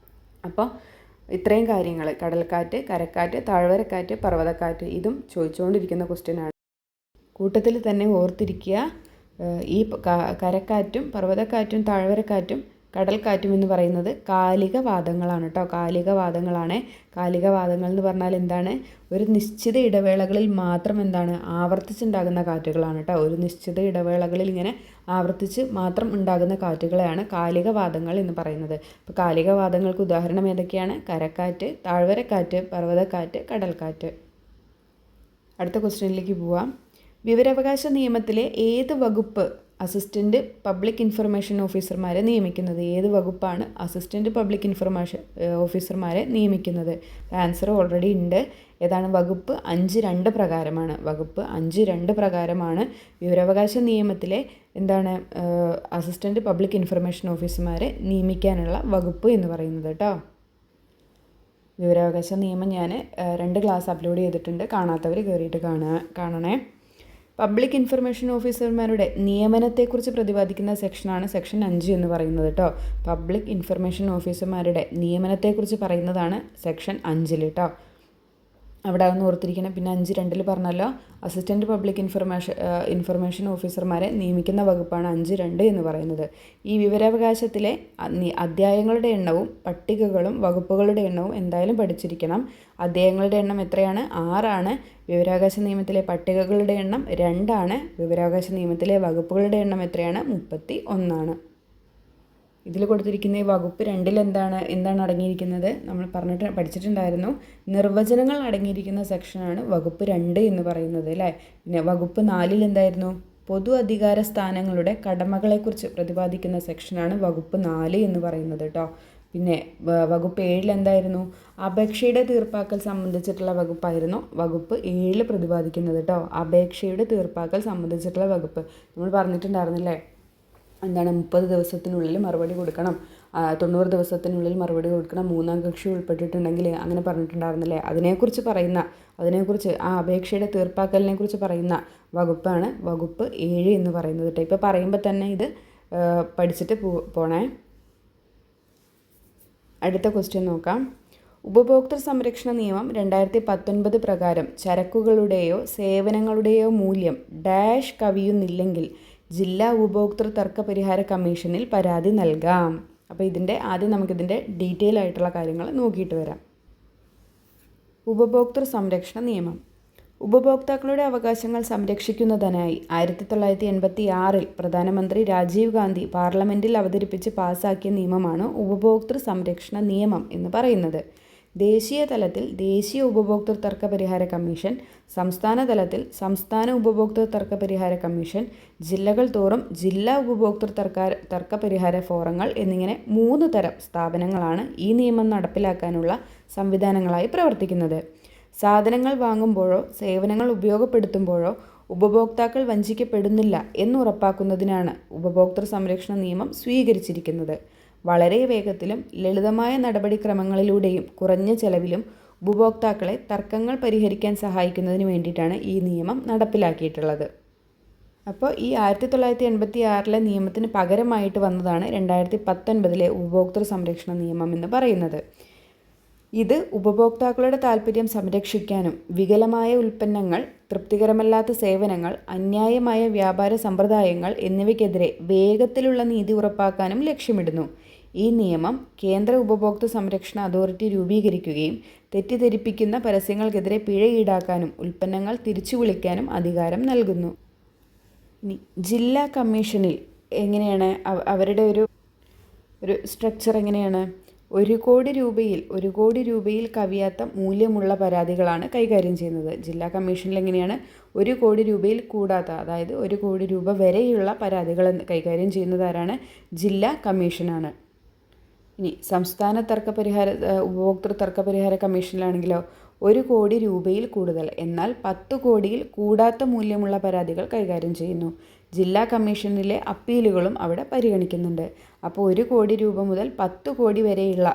അപ്പോൾ ഇത്രയും കാര്യങ്ങൾ, കടൽക്കാറ്റ്, കരക്കാറ്റ്, താഴ്വരക്കാറ്റ്, പർവ്വതക്കാറ്റ്, ഇതും ചോദിച്ചുകൊണ്ടിരിക്കുന്ന ക്വസ്റ്റ്യനാണ്. കൂട്ടത്തിൽ തന്നെ ഓർത്തിരിക്കുക, ഈ കരക്കാറ്റും പർവ്വതക്കാറ്റും താഴ്വരക്കാറ്റും കടൽക്കാറ്റും എന്ന് പറയുന്നത് കാലികവാദങ്ങളാണ് കേട്ടോ. കാലികവാദങ്ങളാണ്. കാലികവാദങ്ങൾ എന്ന് പറഞ്ഞാൽ എന്താണ്? ഒരു നിശ്ചിത ഇടവേളകളിൽ മാത്രം ആവർത്തിച്ചുണ്ടാകുന്ന കാറ്റുകളാണ് കേട്ടോ. ഒരു നിശ്ചിത ഇടവേളകളിൽ ഇങ്ങനെ ആവർത്തിച്ച് മാത്രം ഉണ്ടാകുന്ന കാറ്റുകളെയാണ് കാലികവാദങ്ങൾ എന്ന് പറയുന്നത്. അപ്പോൾ കാലികവാദങ്ങൾക്ക് ഉദാഹരണം ഏതൊക്കെയാണ്? കരക്കാറ്റ്, താഴ്വരക്കാറ്റ്, പർവ്വതക്കാറ്റ്, കടൽക്കാറ്റ്. അടുത്ത ക്വസ്റ്റ്യനിലേക്ക് പോവാം. വിവരാവകാശ നിയമത്തിലെ ഏത് വകുപ്പ് അസിസ്റ്റൻ്റ് പബ്ലിക് ഇൻഫർമേഷൻ ഓഫീസർമാരെ നിയമിക്കുന്നത്? ഏത് വകുപ്പാണ് അസിസ്റ്റൻ്റ് പബ്ലിക് ഇൻഫർമേഷൻ ഓഫീസർമാരെ നിയമിക്കുന്നത്? ആൻസർ ഓൾറെഡി ഉണ്ട്. ഏതാണ്? വകുപ്പ് 5(2) പ്രകാരമാണ്. വകുപ്പ് 5(2) പ്രകാരമാണ് വിവരാവകാശ നിയമത്തിലെ എന്താണ് അസിസ്റ്റൻ്റ് പബ്ലിക് ഇൻഫർമേഷൻ ഓഫീസർമാരെ നിയമിക്കാനുള്ള വകുപ്പ് എന്ന് പറയുന്നത് കേട്ടോ. വിവരാവകാശ നിയമം ഞാൻ 2 ക്ലാസ് അപ്ലോഡ് ചെയ്തിട്ടുണ്ട്. കാണാത്തവർ കയറിയിട്ട് കാണണേ. പബ്ലിക് ഇൻഫർമേഷൻ ഓഫീസർമാരുടെ നിയമനത്തെക്കുറിച്ച് പ്രതിപാദിക്കുന്ന സെക്ഷനാണ് സെക്ഷൻ 5 എന്ന് പറയുന്നത് കേട്ടോ. പബ്ലിക് ഇൻഫർമേഷൻ ഓഫീസർമാരുടെ നിയമനത്തെക്കുറിച്ച് പറയുന്നതാണ് സെക്ഷൻ 5 കേട്ടോ. അവിടെ ഒന്ന് ഓർത്തിരിക്കണം. പിന്നെ 5(2) പറഞ്ഞല്ലോ, അസിസ്റ്റൻ്റ് പബ്ലിക് ഇൻഫർമേഷൻ ഓഫീസർമാരെ നിയമിക്കുന്ന വകുപ്പാണ് 5(2) എന്ന് പറയുന്നത്. ഈ വിവരാവകാശത്തിലെ അധ്യായങ്ങളുടെ എണ്ണവും പട്ടികകളും വകുപ്പുകളുടെ എണ്ണവും എന്തായാലും പഠിച്ചിരിക്കണം. അധ്യായങ്ങളുടെ എണ്ണം എത്രയാണ്? 6 വിവരാവകാശ നിയമത്തിലെ പട്ടികകളുടെ എണ്ണം 2. വിവരാവകാശ നിയമത്തിലെ വകുപ്പുകളുടെ എണ്ണം എത്രയാണ്? 31. ഇതിൽ കൊടുത്തിരിക്കുന്ന ഈ വകുപ്പ് 2 എന്താണ് അടങ്ങിയിരിക്കുന്നത്? നമ്മൾ പഠിച്ചിട്ടുണ്ടായിരുന്നു. നിർവചനങ്ങൾ അടങ്ങിയിരിക്കുന്ന സെക്ഷനാണ് വകുപ്പ് 2 എന്ന് പറയുന്നത് അല്ലേ. പിന്നെ വകുപ്പ് 4 എന്തായിരുന്നു? പൊതു അധികാര സ്ഥാനങ്ങളുടെ കടമകളെക്കുറിച്ച് പ്രതിപാദിക്കുന്ന സെക്ഷനാണ് വകുപ്പ് 4 എന്ന് പറയുന്നത് കേട്ടോ. പിന്നെ വകുപ്പ് 7 എന്തായിരുന്നു? അപേക്ഷയുടെ തീർപ്പാക്കൽ സംബന്ധിച്ചിട്ടുള്ള വകുപ്പായിരുന്നു വകുപ്പ് 7 പ്രതിപാദിക്കുന്നത് കേട്ടോ. അപേക്ഷയുടെ തീർപ്പാക്കൽ സംബന്ധിച്ചിട്ടുള്ള വകുപ്പ് നമ്മൾ പറഞ്ഞിട്ടുണ്ടായിരുന്നില്ലേ. എന്താണ്? 30 ദിവസത്തിനുള്ളിൽ മറുപടി കൊടുക്കണം, 90 ദിവസത്തിനുള്ളിൽ മറുപടി കൊടുക്കണം, 3-ാം കക്ഷി ഉൾപ്പെട്ടിട്ടുണ്ടെങ്കിൽ അങ്ങനെ പറഞ്ഞിട്ടുണ്ടായിരുന്നില്ലേ. അതിനെക്കുറിച്ച് ആ അപേക്ഷയുടെ തീർപ്പാക്കലിനെ കുറിച്ച് പറയുന്ന വകുപ്പാണ് വകുപ്പ് 7 എന്ന് പറയുന്നത് കേട്ടോ. ഇപ്പോൾ പറയുമ്പോൾ തന്നെ ഇത് പഠിച്ചിട്ട് പോണേ. അടുത്ത ക്വസ്റ്റ്യൻ നോക്കാം. ഉപഭോക്തൃ സംരക്ഷണ നിയമം 2019 പ്രകാരം ചരക്കുകളുടെയോ സേവനങ്ങളുടെയോ മൂല്യം ഡാഷ് കവിയുന്നില്ലെങ്കിൽ ജില്ലാ ഉപഭോക്തൃ തർക്ക പരിഹാര കമ്മീഷനിൽ പരാതി നൽകാം. അപ്പോൾ ആദ്യം നമുക്കിതിൻ്റെ ഡീറ്റെയിൽ ആയിട്ടുള്ള കാര്യങ്ങൾ നോക്കിയിട്ട് വരാം. ഉപഭോക്തൃ സംരക്ഷണ നിയമം. ഉപഭോക്താക്കളുടെ അവകാശങ്ങൾ സംരക്ഷിക്കുന്നതിനായി 1986 പ്രധാനമന്ത്രി രാജീവ് ഗാന്ധി പാർലമെൻറ്റിൽ അവതരിപ്പിച്ച് പാസ്സാക്കിയ നിയമമാണ് ഉപഭോക്തൃ സംരക്ഷണ നിയമം എന്ന് പറയുന്നത്. ദേശീയ തലത്തിൽ ദേശീയ ഉപഭോക്തൃ തർക്ക പരിഹാര കമ്മീഷൻ, സംസ്ഥാന തലത്തിൽ സംസ്ഥാന ഉപഭോക്തൃ തർക്ക പരിഹാര കമ്മീഷൻ, ജില്ലകൾ തോറും ജില്ലാ ഉപഭോക്തൃ തർക്ക പരിഹാര ഫോറങ്ങൾ എന്നിങ്ങനെ 3 തരം സ്ഥാപനങ്ങളാണ് ഈ നിയമം നടപ്പിലാക്കാനുള്ള സംവിധാനങ്ങളായി പ്രവർത്തിക്കുന്നത്. സാധനങ്ങൾ വാങ്ങുമ്പോഴോ സേവനങ്ങൾ ഉപയോഗപ്പെടുത്തുമ്പോഴോ ഉപഭോക്താക്കൾ വഞ്ചിക്കപ്പെടുന്നില്ല എന്നുറപ്പാക്കുന്നതിനാണ് ഉപഭോക്തൃ സംരക്ഷണ നിയമം സ്വീകരിച്ചിരിക്കുന്നത്. വളരെ വേഗത്തിലും ലളിതമായ നടപടിക്രമങ്ങളിലൂടെയും കുറഞ്ഞ ചെലവിലും ഉപഭോക്താക്കളെ തർക്കങ്ങൾ പരിഹരിക്കാൻ സഹായിക്കുന്നതിന് വേണ്ടിയിട്ടാണ് ഈ നിയമം നടപ്പിലാക്കിയിട്ടുള്ളത്. അപ്പോൾ ഈ 1986 നിയമത്തിന് പകരമായിട്ട് വന്നതാണ് 2019 ഉപഭോക്തൃ സംരക്ഷണ നിയമം എന്ന് പറയുന്നത്. ഇത് ഉപഭോക്താക്കളുടെ താൽപ്പര്യം സംരക്ഷിക്കാനും വികലമായ ഉൽപ്പന്നങ്ങൾ, തൃപ്തികരമല്ലാത്ത സേവനങ്ങൾ, അന്യായമായ വ്യാപാര സമ്പ്രദായങ്ങൾ എന്നിവയ്ക്കെതിരെ വേഗത്തിലുള്ള നീതി ഉറപ്പാക്കാനും ലക്ഷ്യമിടുന്നു. ഈ നിയമം കേന്ദ്ര ഉപഭോക്തൃ സംരക്ഷണ അതോറിറ്റി രൂപീകരിക്കുകയും തെറ്റിദ്ധരിപ്പിക്കുന്ന പരസ്യങ്ങൾക്കെതിരെ പിഴ ഈടാക്കാനും ഉൽപ്പന്നങ്ങൾ തിരിച്ചു വിളിക്കാനും അധികാരം നൽകുന്നു. ഇനി ജില്ലാ കമ്മീഷനിൽ എങ്ങനെയാണ് അവരുടെ ഒരു സ്ട്രക്ചർ എങ്ങനെയാണ്? 1 കോടി രൂപയിൽ കവിയാത്ത മൂല്യമുള്ള പരാതികളാണ് കൈകാര്യം ചെയ്യുന്നത്. ജില്ലാ കമ്മീഷനിൽ എങ്ങനെയാണ്? 1 കോടി രൂപയിൽ കൂടാത്ത, അതായത് 1 കോടി രൂപ വരെയുള്ള പരാതികൾ കൈകാര്യം ചെയ്യുന്നത് ആരാണ്? ജില്ലാ കമ്മീഷനാണ്. ഇനി സംസ്ഥാന ഉപഭോക്തൃ തർക്ക പരിഹാര കമ്മീഷനിലാണെങ്കിലോ 1 കോടി രൂപയിൽ കൂടുതൽ എന്നാൽ 10 കോടിയിൽ കൂടാത്ത മൂല്യമുള്ള പരാതികൾ കൈകാര്യം ചെയ്യുന്നു. ജില്ലാ കമ്മീഷനിലെ അപ്പീലുകളും അവിടെ പരിഗണിക്കുന്നുണ്ട്. അപ്പോൾ 1 കോടി രൂപ മുതൽ 10 കോടി വരെയുള്ള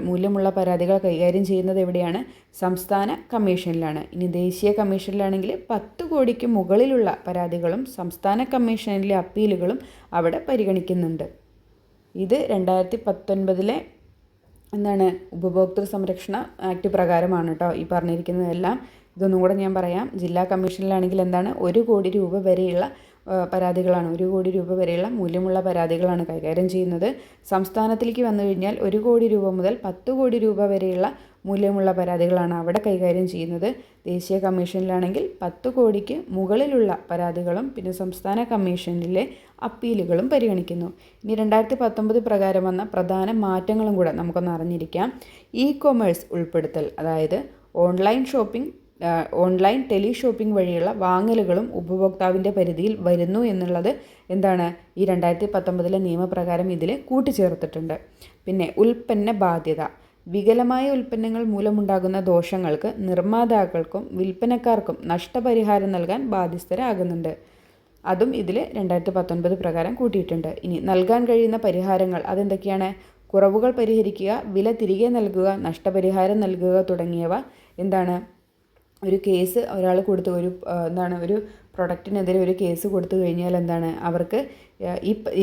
മൂല്യമുള്ള പരാതികൾ കൈകാര്യം ചെയ്യുന്നത് എവിടെയാണ്? സംസ്ഥാന കമ്മീഷനിലാണ്. ഇനി ദേശീയ കമ്മീഷനിലാണെങ്കിൽ 10 കോടിക്ക് മുകളിലുള്ള പരാതികളും സംസ്ഥാന കമ്മീഷനിലെ അപ്പീലുകളും അവിടെ പരിഗണിക്കുന്നുണ്ട്. ഇത് 2019 ഉപഭോക്തൃ സംരക്ഷണ ആക്ട് പ്രകാരമാണ് കേട്ടോ ഈ പറഞ്ഞിരിക്കുന്നതെല്ലാം. ഇതൊന്നും കൂടെ ഞാൻ പറയാം. ജില്ലാ കമ്മീഷനിലാണെങ്കിൽ 1 കോടി രൂപ വരെയുള്ള പരാതികളാണ്, 1 കോടി രൂപ വരെയുള്ള മൂല്യമുള്ള പരാതികളാണ് കൈകാര്യം ചെയ്യുന്നത്. സംസ്ഥാനത്തിലേക്ക് വന്നു കഴിഞ്ഞാൽ 1 കോടി രൂപ മുതൽ 10 കോടി രൂപ വരെയുള്ള മൂല്യമുള്ള പരാതികളാണ് അവിടെ കൈകാര്യം ചെയ്യുന്നത്. ദേശീയ കമ്മീഷനിലാണെങ്കിൽ 10 കോടിക്ക് മുകളിലുള്ള പരാതികളും പിന്നെ സംസ്ഥാന കമ്മീഷനിലെ അപ്പീലുകളും പരിഗണിക്കുന്നു. ഇനി 2019 പ്രകാരം വന്ന പ്രധാന മാറ്റങ്ങളും കൂടെ നമുക്കൊന്ന് അറിഞ്ഞിരിക്കാം. ഇ കൊമേഴ്സ് ഉൾപ്പെടുത്തൽ, അതായത് online shopping online tele shopping വഴിയുള്ള വാങ്ങലുകളും ഉപഭോക്താവിൻ്റെ പരിധിയിൽ വരുന്നു എന്നുള്ളത് എന്താണ് ഈ 2019 നിയമപ്രകാരം ഇതിൽ കൂട്ടിച്ചേർത്തിട്ടുണ്ട്. പിന്നെ ഉൽപ്പന്ന ബാധ്യത. വികലമായ ഉൽപ്പന്നങ്ങൾ മൂലമുണ്ടാകുന്ന ദോഷങ്ങൾക്ക് നിർമ്മാതാക്കൾക്കും വിൽപ്പനക്കാർക്കും നഷ്ടപരിഹാരം നൽകാൻ ബാധ്യസ്ഥരാകുന്നുണ്ട്. അതും ഇതിൽ 2019 പ്രകാരം കൂട്ടിയിട്ടുണ്ട്. ഇനി നൽകാൻ കഴിയുന്ന പരിഹാരങ്ങൾ അതെന്തൊക്കെയാണ്? കുറവുകൾ പരിഹരിക്കുക, വില തിരികെ നൽകുക, നഷ്ടപരിഹാരം നൽകുക തുടങ്ങിയവ എന്താണ്? ഒരു കേസ് ഒരാൾ കൊടുത്ത് ഒരു പ്രൊഡക്റ്റിനെതിരെ ഒരു കേസ് കൊടുത്തു കഴിഞ്ഞാൽ എന്താണ് അവർക്ക്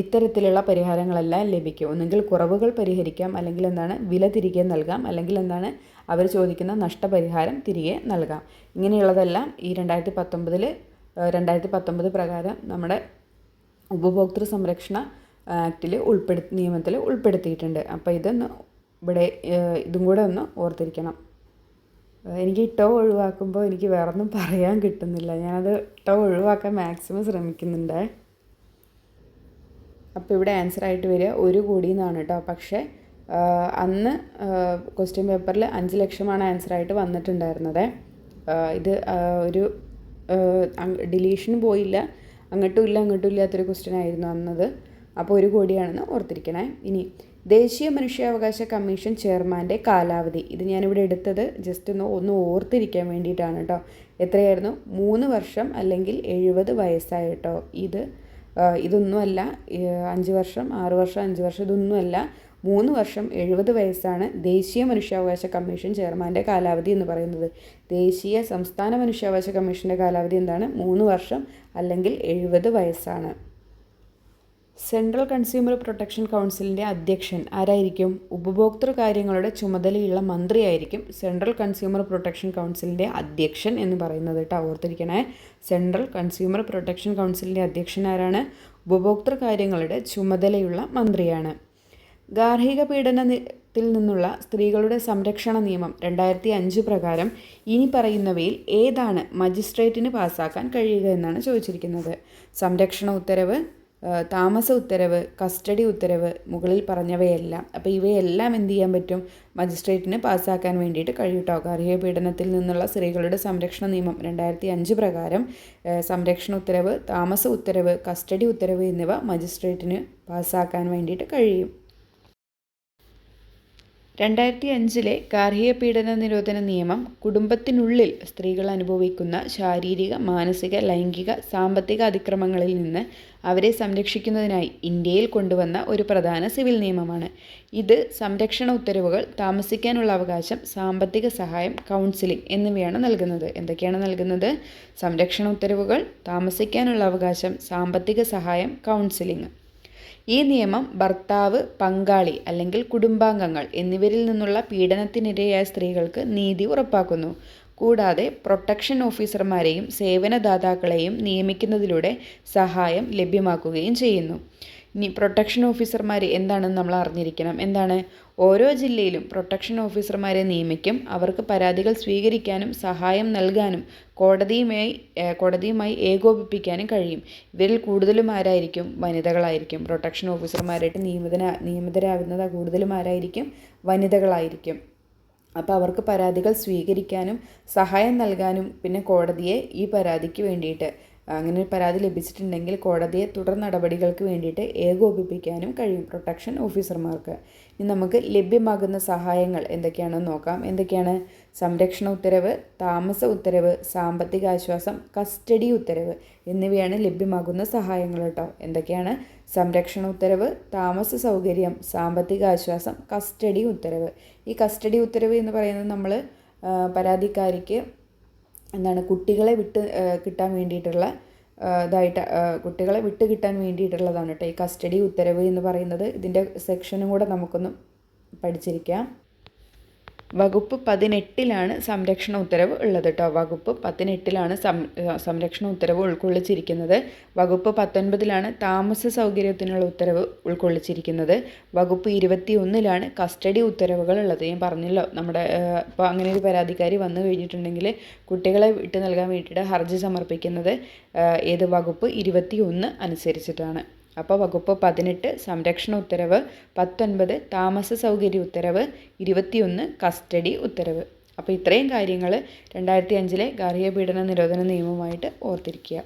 ഇത്തരത്തിലുള്ള പരിഹാരങ്ങളെല്ലാം ലഭിക്കും. ഒന്നുകിൽ കുറവുകൾ പരിഹരിക്കാം, അല്ലെങ്കിൽ എന്താണ് വില തിരികെ നൽകാം, അല്ലെങ്കിൽ എന്താണ് അവർ ചോദിക്കുന്ന നഷ്ടപരിഹാരം തിരികെ നൽകാം. ഇങ്ങനെയുള്ളതെല്ലാം ഈ 2019 പ്രകാരം നമ്മുടെ ഉപഭോക്തൃ സംരക്ഷണ ആക്റ്റിൽ നിയമത്തിൽ ഉൾപ്പെടുത്തിയിട്ടുണ്ട്. അപ്പോൾ ഇതും കൂടെ ഒന്ന് ഓർത്തിരിക്കണം. എനിക്ക് ഒഴിവാക്കുമ്പോൾ എനിക്ക് വേറൊന്നും പറയാൻ കിട്ടുന്നില്ല. ഞാനത് ഒഴിവാക്കാൻ മാക്സിമം ശ്രമിക്കുന്നുണ്ട്. അപ്പോൾ ഇവിടെ ആൻസറായിട്ട് വരിക 1 കോടി എന്നാണ് കേട്ടോ. പക്ഷേ അന്ന് ക്വസ്റ്റ്യൻ പേപ്പറിൽ 5 ലക്ഷമാണ് ആൻസറായിട്ട് വന്നിട്ടുണ്ടായിരുന്നത്. ഇത് ഒരു ഡിലീഷന് പോയില്ല, അങ്ങോട്ടും ഇല്ലാത്തൊരു ക്വസ്റ്റ്യൻ ആയിരുന്നു അന്നത്. അപ്പോൾ 1 കോടിയാണെന്ന് ഓർത്തിരിക്കണേ. ഇനി ദേശീയ മനുഷ്യാവകാശ കമ്മീഷൻ ചെയർമാൻ്റെ കാലാവധി. ഇത് ഞാനിവിടെ എടുത്തത് ജസ്റ്റ് ഒന്ന് ഓർത്തിരിക്കാൻ വേണ്ടിയിട്ടാണ് കേട്ടോ. എത്രയായിരുന്നു? 3 വർഷം അല്ലെങ്കിൽ 70 വയസ്സായി കേട്ടോ. ഇതൊന്നുമല്ല 5 വർഷം 6 വർഷം 5 വർഷം ഇതൊന്നുമല്ല. 3 വർഷം 70 വയസ്സാണ് ദേശീയ മനുഷ്യാവകാശ കമ്മീഷൻ ചെയർമാൻ്റെ കാലാവധി എന്ന് പറയുന്നത്. സംസ്ഥാന മനുഷ്യാവകാശ കമ്മീഷൻ്റെ കാലാവധി എന്താണ്? 3 വർഷം അല്ലെങ്കിൽ 70 വയസ്സാണ്. സെൻട്രൽ കൺസ്യൂമർ പ്രൊട്ടക്ഷൻ കൗൺസിലിൻ്റെ അധ്യക്ഷൻ ആരായിരിക്കും? ഉപഭോക്തൃ കാര്യങ്ങളുടെ ചുമതലയുള്ള മന്ത്രിയായിരിക്കും സെൻട്രൽ കൺസ്യൂമർ പ്രൊട്ടക്ഷൻ കൗൺസിലിൻ്റെ അധ്യക്ഷൻ എന്ന് പറയുന്നത് കേട്ടോ. ഓർത്തിരിക്കണേ. സെൻട്രൽ കൺസ്യൂമർ പ്രൊട്ടക്ഷൻ കൗൺസിലിൻ്റെ അധ്യക്ഷൻ ആരാണ്? ഉപഭോക്തൃ കാര്യങ്ങളുടെ ചുമതലയുള്ള മന്ത്രിയാണ്. ഗാർഹിക പീഡനത്തിൽ നിന്നുള്ള സ്ത്രീകളുടെ സംരക്ഷണ നിയമം 2005 പ്രകാരം ഇനി പറയുന്നവയിൽ ഏതാണ് മജിസ്ട്രേറ്റിന് പാസ്സാക്കാൻ കഴിയുക എന്നാണ് ചോദിച്ചിരിക്കുന്നത്. സംരക്ഷണ ഉത്തരവ്, താമസ ഉത്തരവ്, കസ്റ്റഡി ഉത്തരവ്, മുകളിൽ പറഞ്ഞവയെല്ലാം. അപ്പോൾ ഇവയെല്ലാം എന്ത് ചെയ്യാൻ പറ്റും? മജിസ്ട്രേറ്റിന് പാസ്സാക്കാൻ വേണ്ടിയിട്ട് കഴിയൂട്ടോ. ഗാർഹിക പീഡനത്തിൽ നിന്നുള്ള സ്ത്രീകളുടെ സംരക്ഷണ നിയമം 2005 പ്രകാരം സംരക്ഷണ ഉത്തരവ്, താമസ ഉത്തരവ്, കസ്റ്റഡി ഉത്തരവ് എന്നിവ മജിസ്ട്രേറ്റിന് പാസ്സാക്കാൻ വേണ്ടിയിട്ട് കഴിയും. 2005 ഗാർഹിക പീഡന നിരോധന നിയമം കുടുംബത്തിനുള്ളിൽ സ്ത്രീകൾ അനുഭവിക്കുന്ന ശാരീരിക, മാനസിക, ലൈംഗിക, സാമ്പത്തിക അതിക്രമങ്ങളിൽ നിന്ന് അവരെ സംരക്ഷിക്കുന്നതിനായി ഇന്ത്യയിൽ കൊണ്ടുവന്ന ഒരു പ്രധാന സിവിൽ നിയമമാണ്. ഇത് സംരക്ഷണ ഉത്തരവുകൾ, താമസിക്കാനുള്ള അവകാശം, സാമ്പത്തിക സഹായം, കൗൺസിലിംഗ് എന്നിവയാണ് നൽകുന്നത്. എന്തൊക്കെയാണ് നൽകുന്നത്? സംരക്ഷണ ഉത്തരവുകൾ, താമസിക്കാനുള്ള അവകാശം, സാമ്പത്തിക സഹായം, കൗൺസിലിംഗ്. ഈ നിയമം ഭർത്താവ്, പങ്കാളി അല്ലെങ്കിൽ കുടുംബാംഗങ്ങൾ എന്നിവരിൽ നിന്നുള്ള പീഡനത്തിനിരയായ സ്ത്രീകൾക്ക് നീതി ഉറപ്പാക്കുന്നു. കൂടാതെ പ്രൊട്ടക്ഷൻ ഓഫീസർമാരെയും സേവനദാതാക്കളെയും നിയമിക്കുന്നതിലൂടെ സഹായം ലഭ്യമാക്കുകയും ചെയ്യുന്നു. ഇനി പ്രൊട്ടക്ഷൻ ഓഫീസർമാർ എന്താണെന്ന് നമ്മൾ അറിഞ്ഞിരിക്കണം. എന്താണ്? ഓരോ ജില്ലയിലും പ്രൊട്ടക്ഷൻ ഓഫീസർമാരെ നിയമിക്കും. അവർക്ക് പരാതികൾ സ്വീകരിക്കാനും സഹായം നൽകാനും കോടതിയുമായി ഏകോപിപ്പിക്കാനും കഴിയും. ഇവരിൽ കൂടുതലും ആരായിരിക്കും? വനിതകളായിരിക്കും. പ്രൊട്ടക്ഷൻ ഓഫീസർമാരായിട്ട് നിയമിതരാകുന്നത് കൂടുതലും ആരായിരിക്കും? വനിതകളായിരിക്കും. അപ്പോൾ അവർക്ക് പരാതികൾ സ്വീകരിക്കാനും സഹായം നൽകാനും പിന്നെ കോടതിയെ ഈ പരാതിക്ക് വേണ്ടിയിട്ട് അങ്ങനെ ഒരു പരാതി ലഭിച്ചിട്ടുണ്ടെങ്കിൽ കോടതിയെ തുടർ നടപടികൾക്ക് വേണ്ടിയിട്ട് ഏകോപിപ്പിക്കാനും കഴിയും പ്രൊട്ടക്ഷൻ ഓഫീസർമാർക്ക്. ഇനി നമുക്ക് ലഭ്യമാകുന്ന സഹായങ്ങൾ എന്തൊക്കെയാണെന്ന് നോക്കാം. എന്തൊക്കെയാണ്? സംരക്ഷണ ഉത്തരവ്, താമസ ഉത്തരവ്, സാമ്പത്തിക ആശ്വാസം, കസ്റ്റഡി ഉത്തരവ് എന്നിവയാണ് ലഭ്യമാകുന്ന സഹായങ്ങൾ കേട്ടോ. എന്തൊക്കെയാണ്? സംരക്ഷണ ഉത്തരവ്, താമസ സൗകര്യം, സാമ്പത്തിക ആശ്വാസം, കസ്റ്റഡി ഉത്തരവ്. ഈ കസ്റ്റഡി ഉത്തരവ് എന്ന് പറയുന്നത് നമ്മൾ പരാതിക്കാരിക്ക് കുട്ടികളെ കിട്ടാൻ വേണ്ടിയിട്ടുള്ള കുട്ടികളെ കിട്ടാൻ വേണ്ടിയിട്ടുള്ളതാണ് കേട്ടോ ഈ കസ്റ്റഡി ഉത്തരവ് എന്ന് പറയുന്നത്. ഇതിൻ്റെ സെക്ഷനും കൂടെ നമുക്കൊന്ന് പഠിച്ചിരിക്കാം. വകുപ്പ് 18 സംരക്ഷണ ഉത്തരവ് ഉള്ളത് കേട്ടോ. വകുപ്പ് 18 സംരക്ഷണ ഉത്തരവ് ഉൾക്കൊള്ളിച്ചിരിക്കുന്നത്. വകുപ്പ് 19 താമസ സൗകര്യത്തിനുള്ള ഉത്തരവ് ഉൾക്കൊള്ളിച്ചിരിക്കുന്നത്. വകുപ്പ് 21 കസ്റ്റഡി ഉത്തരവുകൾ ഉള്ളത്. ഞാൻ പറഞ്ഞല്ലോ നമ്മുടെ ഇപ്പോൾ അങ്ങനെ ഒരു പരാതിക്കാരി വന്നു കഴിഞ്ഞിട്ടുണ്ടെങ്കിൽ കുട്ടികളെ വിട്ടു നൽകാൻ വേണ്ടിയിട്ട് ഹർജി സമർപ്പിക്കുന്നത് ഏത് വകുപ്പ് 21 അനുസരിച്ചിട്ടാണ്. അപ്പോൾ വകുപ്പ് 18 സംരക്ഷണ ഉത്തരവ്, 19 താമസ സൗകര്യ ഉത്തരവ്, 21 കസ്റ്റഡി ഉത്തരവ്. അപ്പോൾ ഇത്രയും കാര്യങ്ങൾ 2005 ഗാർഹിക പീഡന നിരോധന നിയമമായിട്ട് ഓർത്തിരിക്കുക.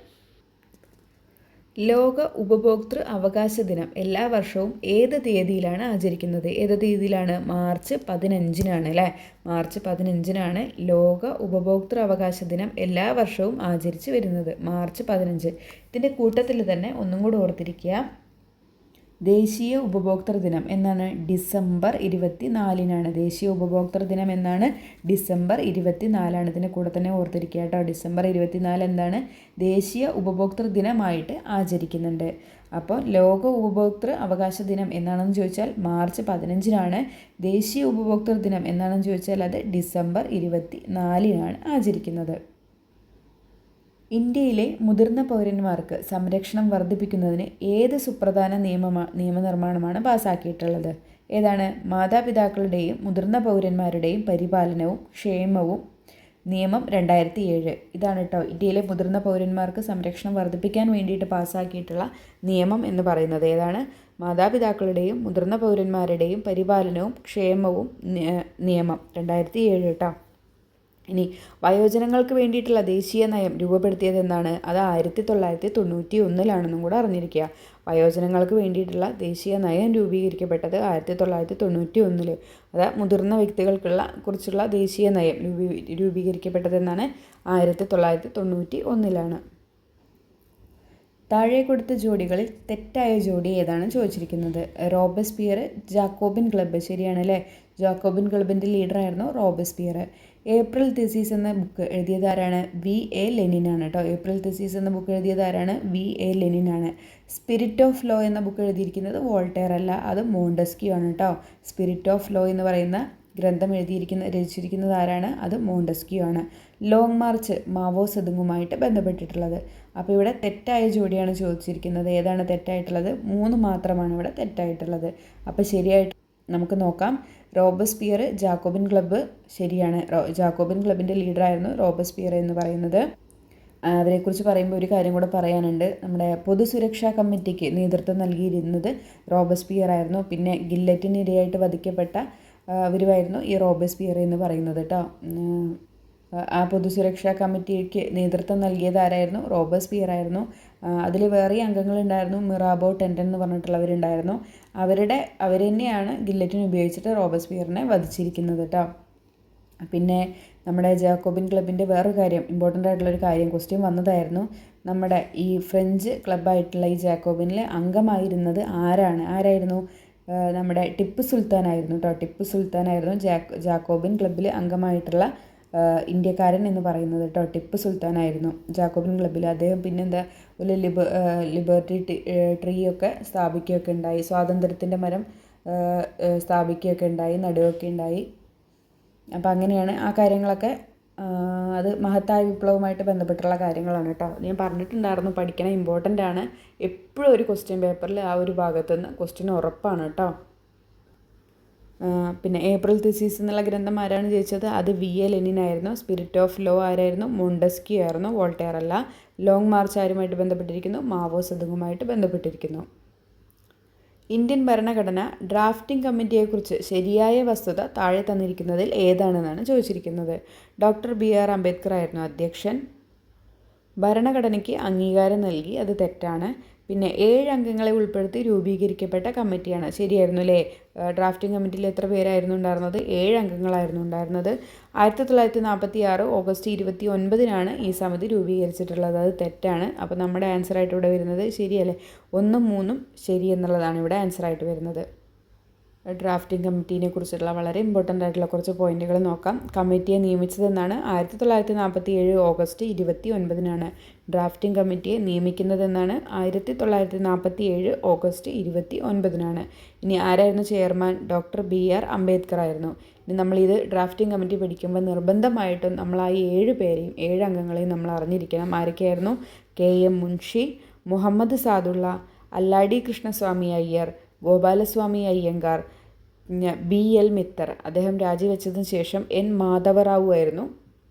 ലോക ഉപഭോക്തൃ അവകാശ ദിനം എല്ലാ വർഷവും ഏത് തീയതിയിലാണ് ആചരിക്കുന്നത്? ഏത് തീയതിയിലാണ്? മാർച്ച് 15-നാണ് അല്ലേ? മാർച്ച് 15-നാണ് ലോക ഉപഭോക്തൃ അവകാശ ദിനം എല്ലാ വർഷവും ആചരിച്ച് വരുന്നത്. മാർച്ച് 15. ഇതിൻ്റെ കൂട്ടത്തിൽ തന്നെ ഒന്നും കൂടെ ഓർത്തിരിക്കുക, ദേശീയ ഉപഭോക്തൃ ദിനം എന്നാണ്? ഡിസംബർ 24-നാണ്. ദേശീയ ഉപഭോക്തൃ ദിനം എന്നാണ്? ഡിസംബർ 24-ആണ്. ഇതിൻ്റെ കൂടെ തന്നെ ഓർത്തിരിക്കുക കേട്ടോ. ഡിസംബർ 24 എന്താണ്? ദേശീയ ഉപഭോക്തൃ ദിനമായിട്ട് ആചരിക്കുന്നുണ്ട്. അപ്പോൾ ലോക ഉപഭോക്തൃ അവകാശ ദിനം എന്നാണെന്ന് ചോദിച്ചാൽ മാർച്ച് 15-നാണ്. ദേശീയ ഉപഭോക്തൃ ദിനം എന്നാണെന്ന് ചോദിച്ചാൽ അത് ഡിസംബർ 24-നാണ് ആചരിക്കുന്നത്. ഇന്ത്യയിലെ മുതിർന്ന പൗരന്മാർക്ക് സംരക്ഷണം വർദ്ധിപ്പിക്കുന്നതിന് ഏത് സുപ്രധാന നിയമനിർമ്മാണമാണ് പാസാക്കിയിട്ടുള്ളത്? ഏതാണ്? മാതാപിതാക്കളുടെയും മുതിർന്ന പൗരന്മാരുടെയും പരിപാലനവും ക്ഷേമവും നിയമം 2007. ഇതാണ് കേട്ടോ ഇന്ത്യയിലെ മുതിർന്ന പൗരന്മാർക്ക് സംരക്ഷണം വർദ്ധിപ്പിക്കാൻ വേണ്ടിയിട്ട് പാസ്സാക്കിയിട്ടുള്ള നിയമം എന്ന് പറയുന്നത്. ഏതാണ്? മാതാപിതാക്കളുടെയും മുതിർന്ന പൗരന്മാരുടെയും പരിപാലനവും ക്ഷേമവും നിയമം 2007 കേട്ടോ. ഇനി വയോജനങ്ങൾക്ക് വേണ്ടിയിട്ടുള്ള ദേശീയ നയം രൂപപ്പെടുത്തിയത് എന്നാണ്? അത് 1991-ലാണെന്നും കൂടെ അറിഞ്ഞിരിക്കുക. വയോജനങ്ങൾക്ക് വേണ്ടിയിട്ടുള്ള ദേശീയ നയം രൂപീകരിക്കപ്പെട്ടത് 1991. അത് മുതിർന്ന വ്യക്തികൾക്കുള്ള കുറിച്ചുള്ള ദേശീയ നയം രൂപീകരിക്കപ്പെട്ടതെന്നാണ്? 1991-ലാണ്. താഴെ കൊടുത്ത ജോഡികളിൽ തെറ്റായ ജോഡി ഏതാണ് ചോദിച്ചിരിക്കുന്നത്? Robespierre Jacobin club. ശരിയാണ് അല്ലേ? ജാക്കോബിൻ ക്ലബിൻ്റെ ലീഡറായിരുന്നു റോബസ്പിയർ. ഏപ്രിൽ തീസീസ് എന്ന ബുക്ക് എഴുതിയത് ആരാണ്? V.A. ലെനിനാണ് കേട്ടോ. ഏപ്രിൽ തീസീസ് എന്ന ബുക്ക് എഴുതിയത് ആരാണ്? V.A. ലെനിനാണ്. സ്പിരിറ്റ് ഓഫ് ലോ എന്ന ബുക്ക് എഴുതിയിരിക്കുന്നത് വോൾട്ടയർ അല്ല, അത് മോണ്ടസ്ക്യൂ ആണ് കേട്ടോ. സ്പിരിറ്റ് ഓഫ് ലോ എന്ന് പറയുന്ന ഗ്രന്ഥം രചിച്ചിരിക്കുന്നത് ആരാണ്? അത് മോണ്ടസ്ക്യൂ ആണ്. ലോങ് മാർച്ച് മാവോ സെതുങ്ങുമായിട്ട് ബന്ധപ്പെട്ടിട്ടുള്ളത്. അപ്പോൾ ഇവിടെ തെറ്റായ ജോഡിയാണ് ചോദിച്ചിരിക്കുന്നത്. ഏതാണ് തെറ്റായിട്ടുള്ളത്? 3 മാത്രമാണ് ഇവിടെ തെറ്റായിട്ടുള്ളത്. അപ്പോൾ ശരിയായിട്ട് നമുക്ക് നോക്കാം. റോബസ്പിയർ ജാക്കോബിൻ ക്ലബ്ബ് ശരിയാണ്. ജാക്കോബിൻ ക്ലബിൻ്റെ ലീഡറായിരുന്നു റോബസ്പിയർ എന്ന് പറയുന്നത്. അവരെക്കുറിച്ച് പറയുമ്പോൾ ഒരു കാര്യം കൂടെ പറയാനുണ്ട്. നമ്മുടെ പൊതുസുരക്ഷാ കമ്മിറ്റിക്ക് നേതൃത്വം നൽകിയിരുന്നത് റോബസ്പിയർ ആയിരുന്നു. പിന്നെ ഗില്ലറ്റിനിരയായിട്ട് വധിക്കപ്പെട്ട അവരുമായിരുന്നു ഈ റോബസ്പിയർ എന്ന് പറയുന്നത് കേട്ടോ. ആ പൊതുസുരക്ഷാ കമ്മിറ്റിക്ക് നേതൃത്വം നൽകിയത് ആരായിരുന്നു? റോബസ്പിയർ ആയിരുന്നു. അതിൽ വേറെ അംഗങ്ങളുണ്ടായിരുന്നു. മിറാബോ ടെൻഡൻ എന്ന് പറഞ്ഞിട്ടുള്ളവരുണ്ടായിരുന്നു. അവർ തന്നെയാണ് ഗില്ലറ്റിൻ ഉപയോഗിച്ചിട്ട് റോബസ്പിയറിനെ വധിച്ചിരിക്കുന്നത് കേട്ടോ. പിന്നെ നമ്മുടെ ജാക്കോബിൻ ക്ലബിൻ്റെ വേറൊരു കാര്യം, ഇമ്പോർട്ടൻ്റ് ആയിട്ടുള്ളൊരു കാര്യം ക്വസ്റ്റ്യൻ വന്നതായിരുന്നു. നമ്മുടെ ഈ ഫ്രഞ്ച് ക്ലബ്ബായിട്ടുള്ള ഈ ജാക്കോബിനിൽ അംഗമായിരുന്നത് ആരായിരുന്നു? നമ്മുടെ ടിപ്പു സുൽത്താനായിരുന്നു കേട്ടോ. ടിപ്പു സുൽത്താനായിരുന്നു ജാക്കോബിൻ ക്ലബ്ബിൽ അംഗമായിട്ടുള്ള ഇന്ത്യക്കാരൻ എന്ന് പറയുന്നത് കേട്ടോ. ടിപ്പു സുൽത്താനായിരുന്നു ജാക്കോബിൻ ക്ലബ്ബിൽ. അദ്ദേഹം പിന്നെന്താ ഒരു ലിബർട്ടി ട്രീ ഒക്കെ സ്ഥാപിക്കുകയൊക്കെ ഉണ്ടായി. സ്വാതന്ത്ര്യത്തിൻ്റെ മരം സ്ഥാപിക്കുകയൊക്കെ ഉണ്ടായി, നടുകയൊക്കെ ഉണ്ടായി. അപ്പോൾ അങ്ങനെയാണ് ആ കാര്യങ്ങളൊക്കെ. അത് മഹത്തായ വിപ്ലവവുമായിട്ട് ബന്ധപ്പെട്ടുള്ള കാര്യങ്ങളാണ് കേട്ടോ. ഞാൻ പറഞ്ഞിട്ടുണ്ടായിരുന്നു പഠിക്കണം, ഇമ്പോർട്ടൻ്റ് ആണ്. എപ്പോഴും ഒരു ക്വസ്റ്റ്യൻ പേപ്പറിൽ ആ ഒരു ഭാഗത്തുനിന്ന് ക്വസ്റ്റ്യൻ ഉറപ്പാണ് കേട്ടോ. പിന്നെ ഏപ്രിൽ തീസീസ് എന്നുള്ള ഗ്രന്ഥം ആരാണ് ജയിച്ചത്? അത് V.A. ലെനിനായിരുന്നു. സ്പിരിറ്റ് ഓഫ് ലോ ആരായിരുന്നു? മോണ്ടസ്ക്യൂ ആയിരുന്നു, വോൾട്ടയർ അല്ല. ലോങ് മാർച്ച് ആരുമായിട്ട് ബന്ധപ്പെട്ടിരിക്കുന്നു? മാവോ സെതുങ്ങുമായിട്ട് ബന്ധപ്പെട്ടിരിക്കുന്നു. ഇന്ത്യൻ ഭരണഘടന ഡ്രാഫ്റ്റിംഗ് കമ്മിറ്റിയെക്കുറിച്ച് ശരിയായ വസ്തുത താഴെ തന്നിരിക്കുന്നതിൽ ഏതാണെന്നാണ് ചോദിച്ചിരിക്കുന്നത്. Doctor B.R. അംബേദ്കർ ആയിരുന്നു അധ്യക്ഷൻ. ഭരണഘടനയ്ക്ക് അംഗീകാരം നൽകി, അത് തെറ്റാണ്. പിന്നെ 7 അംഗങ്ങളെ ഉൾപ്പെടുത്തി രൂപീകരിക്കപ്പെട്ട കമ്മിറ്റിയാണ്. ശരിയായിരുന്നു അല്ലേ? ഡ്രാഫ്റ്റിംഗ് കമ്മിറ്റിയിൽ എത്ര പേരായിരുന്നു ഉണ്ടായിരുന്നത്? 7 അംഗങ്ങളായിരുന്നു ഉണ്ടായിരുന്നത്. 1946 ഓഗസ്റ്റ് 29-നാണ് ഈ സമിതി രൂപീകരിച്ചിട്ടുള്ളത്. അത് തെറ്റാണ്. അപ്പോൾ നമ്മുടെ ആൻസറായിട്ട് ഇവിടെ വരുന്നത് ശരിയല്ലേ? 1ഉം 3ഉം ശരി എന്നുള്ളതാണ് ഇവിടെ ആൻസറായിട്ട് വരുന്നത്. ഡ്രാഫ്റ്റിംഗ് കമ്മിറ്റീനെ കുറിച്ചുള്ള വളരെ ഇമ്പോർട്ടൻ്റ് ആയിട്ടുള്ള കുറച്ച് പോയിന്റുകൾ നോക്കാം. കമ്മിറ്റിയെ നിയമിച്ചതെന്നാണ്? 1947 ഓഗസ്റ്റ് 29-നാണ്. ഡ്രാഫ്റ്റിംഗ് കമ്മിറ്റിയെ നിയമിക്കുന്നതെന്നാണ്? 1947 ഓഗസ്റ്റ് 29-നാണ്. ഇനി ആരായിരുന്നു ചെയർമാൻ? Doctor B.R. അംബേദ്കർ ആയിരുന്നു. ഇനി നമ്മളിത് ഡ്രാഫ്റ്റിംഗ് കമ്മിറ്റി പഠിക്കുമ്പോൾ നിർബന്ധമായിട്ടും നമ്മൾ ആ 7 പേരെയും 7 അംഗങ്ങളെയും നമ്മൾ അറിഞ്ഞിരിക്കണം. ആരൊക്കെയായിരുന്നു? K.M. മുൻഷി, മുഹമ്മദ് സാദുള്ള, അല്ലാടി കൃഷ്ണസ്വാമി അയ്യർ, ഗോപാലസ്വാമി അയ്യങ്കാർ, B.L. മിത്തർ. അദ്ദേഹം രാജിവെച്ചതിന് ശേഷം N. മാധവറാവു ആയിരുന്നു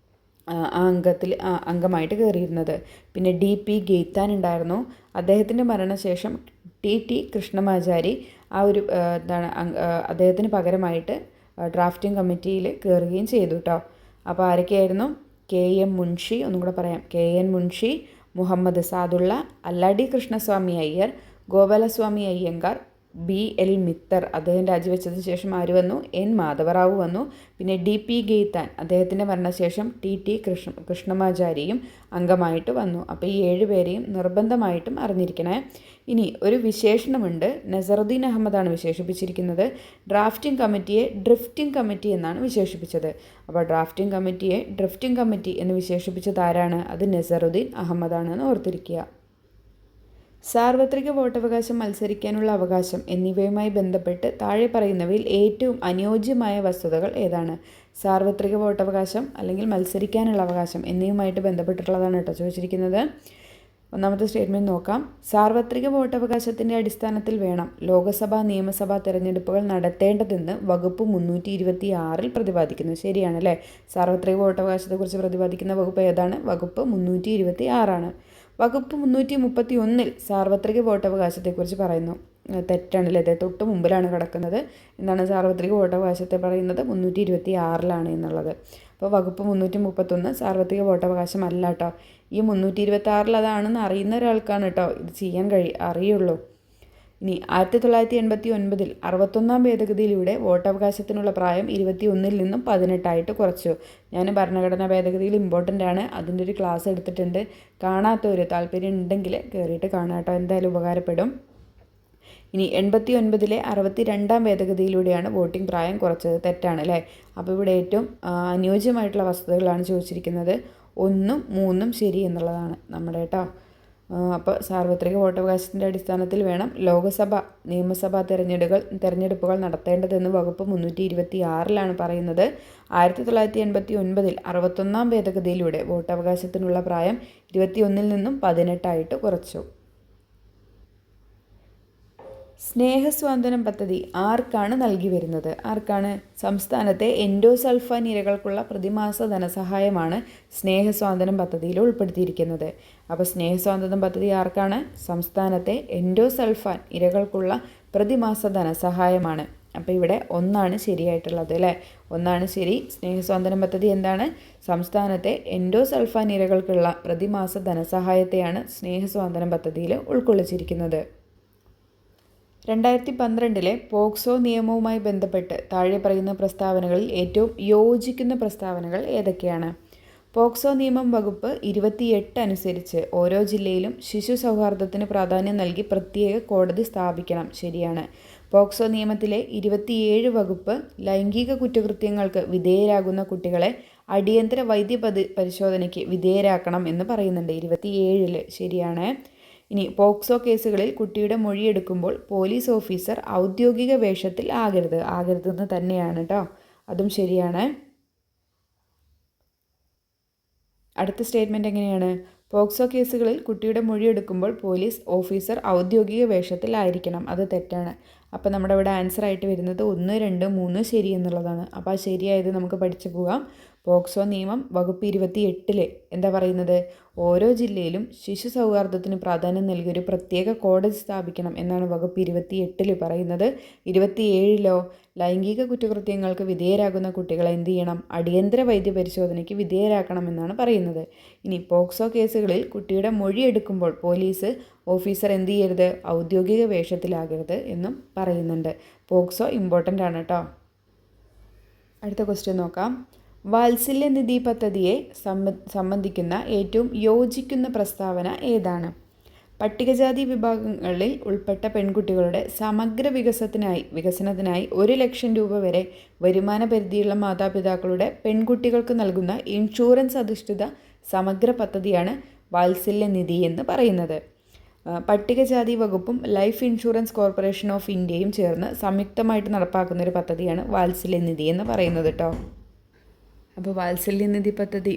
ആ അംഗമായിട്ട് കയറിയിരുന്നത്. പിന്നെ D.P. ഗെയ്ത്താൻ ഉണ്ടായിരുന്നു. അദ്ദേഹത്തിൻ്റെ മരണശേഷം T.T. കൃഷ്ണമാചാരി അദ്ദേഹത്തിന് പകരമായിട്ട് ഡ്രാഫ്റ്റിംഗ് കമ്മിറ്റിയിൽ കയറുകയും ചെയ്തു കേട്ടോ. അപ്പോൾ ആരൊക്കെയായിരുന്നു? KM മുൻഷി, ഒന്നും കൂടെ പറയാം, KN മുൻഷി, മുഹമ്മദ് സാദുള്ള, അല്ലാടി കൃഷ്ണസ്വാമി അയ്യർ, ഗോപാലസ്വാമി അയ്യങ്കാർ, BL മിത്തർ, അദ്ദേഹം രാജിവെച്ചതിന് ശേഷം ആര് വന്നു? N മാധവറാവു വന്നു. പിന്നെ DP ഗെയ്ത്താൻ, അദ്ദേഹത്തിൻ്റെ മരണശേഷം TT കൃഷ്ണമാചാരിയും അംഗമായിട്ട് വന്നു. അപ്പോൾ ഈ 7 പേരെയും നിർബന്ധമായിട്ടും അറിഞ്ഞിരിക്കണേ. ഇനി ഒരു വിശേഷണമുണ്ട്, നസറുദ്ദീൻ അഹമ്മദാണ് വിശേഷിപ്പിച്ചിരിക്കുന്നത്. ഡ്രാഫ്റ്റിംഗ് കമ്മിറ്റിയെ ഡ്രിഫ്റ്റിംഗ് കമ്മിറ്റി എന്നാണ് വിശേഷിപ്പിച്ചത്. അപ്പോൾ ഡ്രാഫ്റ്റിംഗ് കമ്മിറ്റിയെ ഡ്രിഫ്റ്റിംഗ് കമ്മിറ്റി എന്ന് വിശേഷിപ്പിച്ചത് ആരാണ്? അത് നസറുദ്ദീൻ അഹമ്മദാണെന്ന് ഓർത്തിരിക്കുക. സാർവത്രിക വോട്ടവകാശം, മത്സരിക്കാനുള്ള അവകാശം എന്നിവയുമായി ബന്ധപ്പെട്ട് താഴെ പറയുന്നവയിൽ ഏറ്റവും അനുയോജ്യമായ വസ്തുതകൾ ഏതാണ്? സാർവത്രിക വോട്ടവകാശം അല്ലെങ്കിൽ മത്സരിക്കാനുള്ള അവകാശം എന്നിവയുമായിട്ട് ബന്ധപ്പെട്ടിട്ടുള്ളതാണ് കേട്ടോ ചോദിച്ചിരിക്കുന്നത്. ഒന്നാമത്തെ സ്റ്റേറ്റ്മെൻറ്റ് നോക്കാം. സാർവത്രിക വോട്ടവകാശത്തിൻ്റെ അടിസ്ഥാനത്തിൽ വേണം ലോകസഭാ നിയമസഭാ തെരഞ്ഞെടുപ്പുകൾ നടത്തേണ്ടതെന്ന് വകുപ്പ് 326 പ്രതിപാദിക്കുന്നു. ശരിയാണ് അല്ലേ? സാർവത്രിക വോട്ടവകാശത്തെക്കുറിച്ച് പ്രതിപാദിക്കുന്ന വകുപ്പ് ഏതാണ്? വകുപ്പ് 326 വകുപ്പ് 331 സാർവത്രിക വോട്ടവകാശത്തെക്കുറിച്ച് പറയുന്നു. തെറ്റാണല്ലേ? അതെ, തൊട്ട് മുമ്പിലാണ് കിടക്കുന്നത്. എന്താണ് സാർവത്രിക വോട്ടവകാശത്തെ പറയുന്നത്? 326 എന്നുള്ളത്. അപ്പോൾ വകുപ്പ് 331 സാർവത്രിക വോട്ടവകാശം അല്ല കേട്ടോ. ഈ 326 അതാണെന്ന് അറിയുന്ന ഒരാൾക്കാണ് കേട്ടോ ഇത് ചെയ്യാൻ അറിയുള്ളൂ. ഇനി 1989 61-ാം ഭേദഗതിയിലൂടെ വോട്ടവകാശത്തിനുള്ള പ്രായം 21 നിന്നും 18 കുറച്ചു. ഞാൻ ഭരണഘടനാ ഭേദഗതിയിൽ ഇമ്പോർട്ടൻ്റ് ആണ്, അതിൻ്റെ ഒരു ക്ലാസ് എടുത്തിട്ടുണ്ട്. കാണാത്തവർ താല്പര്യം ഉണ്ടെങ്കിൽ കയറിയിട്ട് കാണാം കേട്ടോ, എന്തായാലും ഉപകാരപ്പെടും. ഇനി 89-ലെ 62-ാം ഭേദഗതിയിലൂടെയാണ് വോട്ടിംഗ് പ്രായം കുറച്ചത്. തെറ്റാണ് അല്ലേ? അപ്പോൾ ഇവിടെ ഏറ്റവും അനുയോജ്യമായിട്ടുള്ള വസ്തുതകളാണ് ചോദിച്ചിരിക്കുന്നത്. 1ഉം 3ഉം ശരി എന്നുള്ളതാണ് നമ്മുടെ കേട്ടോ. അപ്പോൾ സാർവത്രിക വോട്ടവകാശത്തിൻ്റെ അടിസ്ഥാനത്തിൽ വേണം ലോകസഭ നിയമസഭാ തെരഞ്ഞെടുപ്പുകൾ നടത്തേണ്ടതെന്ന് വകുപ്പ് 326 പറയുന്നത്. 1989 61-ാം ഭേദഗതിയിലൂടെ വോട്ടവകാശത്തിനുള്ള പ്രായം 21 നിന്നും 18 കുറച്ചു. സ്നേഹസ്വാന്തനം പദ്ധതി ആർക്കാണ് നൽകി വരുന്നത്? ആർക്കാണ്? സംസ്ഥാനത്തെ എൻഡോസൾഫാൻ ഇരകൾക്കുള്ള പ്രതിമാസ ധനസഹായമാണ് സ്നേഹസ്വാന്തനം പദ്ധതിയിൽ ഉൾപ്പെടുത്തിയിരിക്കുന്നത്. അപ്പോൾ സ്നേഹസ്വാന്തനം പദ്ധതി ആർക്കാണ്? സംസ്ഥാനത്തെ എൻഡോസൾഫാൻ ഇരകൾക്കുള്ള പ്രതിമാസ ധനസഹായമാണ്. അപ്പോൾ ഇവിടെ 1 ശരിയായിട്ടുള്ളത് അല്ലേ? 1 ശരി. സ്നേഹസ്വാന്തനം പദ്ധതി എന്താണ്? സംസ്ഥാനത്തെ എൻഡോസൾഫാൻ ഇരകൾക്കുള്ള പ്രതിമാസ ധനസഹായത്തെയാണ് സ്നേഹസ്വാന്തനം പദ്ധതിയിൽ ഉൾക്കൊള്ളിച്ചിരിക്കുന്നത്. 2012 പോക്സോ നിയമവുമായി ബന്ധപ്പെട്ട് താഴെ പറയുന്ന പ്രസ്താവനകളിൽ ഏറ്റവും യോജിക്കുന്ന പ്രസ്താവനകൾ ഏതൊക്കെയാണ്? പോക്സോ നിയമം വകുപ്പ് 28 അനുസരിച്ച് ഓരോ ജില്ലയിലും ശിശു സൗഹാർദ്ദത്തിന് പ്രാധാന്യം നൽകി പ്രത്യേക കോടതി സ്ഥാപിക്കണം. ശരിയാണ്. പോക്സോ നിയമത്തിലെ 27 വകുപ്പ് ലൈംഗിക കുറ്റകൃത്യങ്ങൾക്ക് വിധേയരാകുന്ന കുട്ടികളെ അടിയന്തര വൈദ്യ പരിശോധനയ്ക്ക് വിധേയരാക്കണം എന്ന് പറയുന്നുണ്ട് 27. ശരിയാണ്. ഇനി പോക്സോ കേസുകളിൽ കുട്ടിയുടെ മൊഴിയെടുക്കുമ്പോൾ പോലീസ് ഓഫീസർ ഔദ്യോഗിക വേഷത്തിൽ ആകരുതെന്ന് തന്നെയാണ് കേട്ടോ. അതും ശരിയാണ്. അടുത്ത സ്റ്റേറ്റ്മെൻറ്റ് എങ്ങനെയാണ്? പോക്സോ കേസുകളിൽ കുട്ടിയുടെ മൊഴിയെടുക്കുമ്പോൾ പോലീസ് ഓഫീസർ ഔദ്യോഗിക വേഷത്തിലായിരിക്കണം. അത് തെറ്റാണ്. അപ്പോൾ നമ്മുടെ ഇവിടെ ആൻസർ ആയിട്ട് വരുന്നത് 1, 2, 3 ശരി എന്നുള്ളതാണ്. അപ്പോൾ ആ ശരിയായത് നമുക്ക് പഠിച്ചു പോകാം. പോക്സോ നിയമം വകുപ്പ് 28 എന്താ പറയുന്നത്? ഓരോ ജില്ലയിലും ശിശു സൗഹാർദ്ദത്തിന് പ്രാധാന്യം നൽകി ഒരു പ്രത്യേക കോടതി സ്ഥാപിക്കണം എന്നാണ് വകുപ്പ് 28 പറയുന്നത്. 27 ലൈംഗിക കുറ്റകൃത്യങ്ങൾക്ക് വിധേയരാകുന്ന കുട്ടികളെ എന്ത് ചെയ്യണം? അടിയന്തര വൈദ്യ പരിശോധനയ്ക്ക് വിധേയരാക്കണം എന്നാണ് പറയുന്നത്. ഇനി പോക്സോ കേസുകളിൽ കുട്ടിയുടെ മൊഴിയെടുക്കുമ്പോൾ പോലീസ് ഓഫീസർ എന്ത് ചെയ്യരുത്? ഔദ്യോഗിക വേഷത്തിലാകരുത് എന്നും പറയുന്നുണ്ട്. പോക്സോ ഇമ്പോർട്ടൻ്റ് ആണ് കേട്ടോ. അടുത്ത ക്വസ്റ്റ്യൻ നോക്കാം. വാത്സല്യ നിധി പദ്ധതിയെ സംബന്ധിക്കുന്ന ഏറ്റവും യോജിക്കുന്ന പ്രസ്താവന ഏതാണ്? പട്ടികജാതി വിഭാഗങ്ങളിൽ ഉൾപ്പെട്ട പെൺകുട്ടികളുടെ സമഗ്ര വികസനത്തിനായി 1 ലക്ഷം രൂപ വരെ വരുമാന പരിധിയുള്ള മാതാപിതാക്കളുടെ പെൺകുട്ടികൾക്ക് നൽകുന്ന ഇൻഷുറൻസ് അധിഷ്ഠിത സമഗ്ര പദ്ധതിയാണ് വാത്സല്യ നിധി എന്ന് പറയുന്നത്. പട്ടികജാതി വകുപ്പും ലൈഫ് ഇൻഷുറൻസ് കോർപ്പറേഷൻ ഓഫ് ഇന്ത്യയും ചേർന്ന് സംയുക്തമായിട്ട് നടപ്പാക്കുന്ന ഒരു പദ്ധതിയാണ് വാത്സല്യ നിധി എന്ന് പറയുന്നത് കേട്ടോ. അപ്പോൾ വാത്സല്യ നിധി പദ്ധതി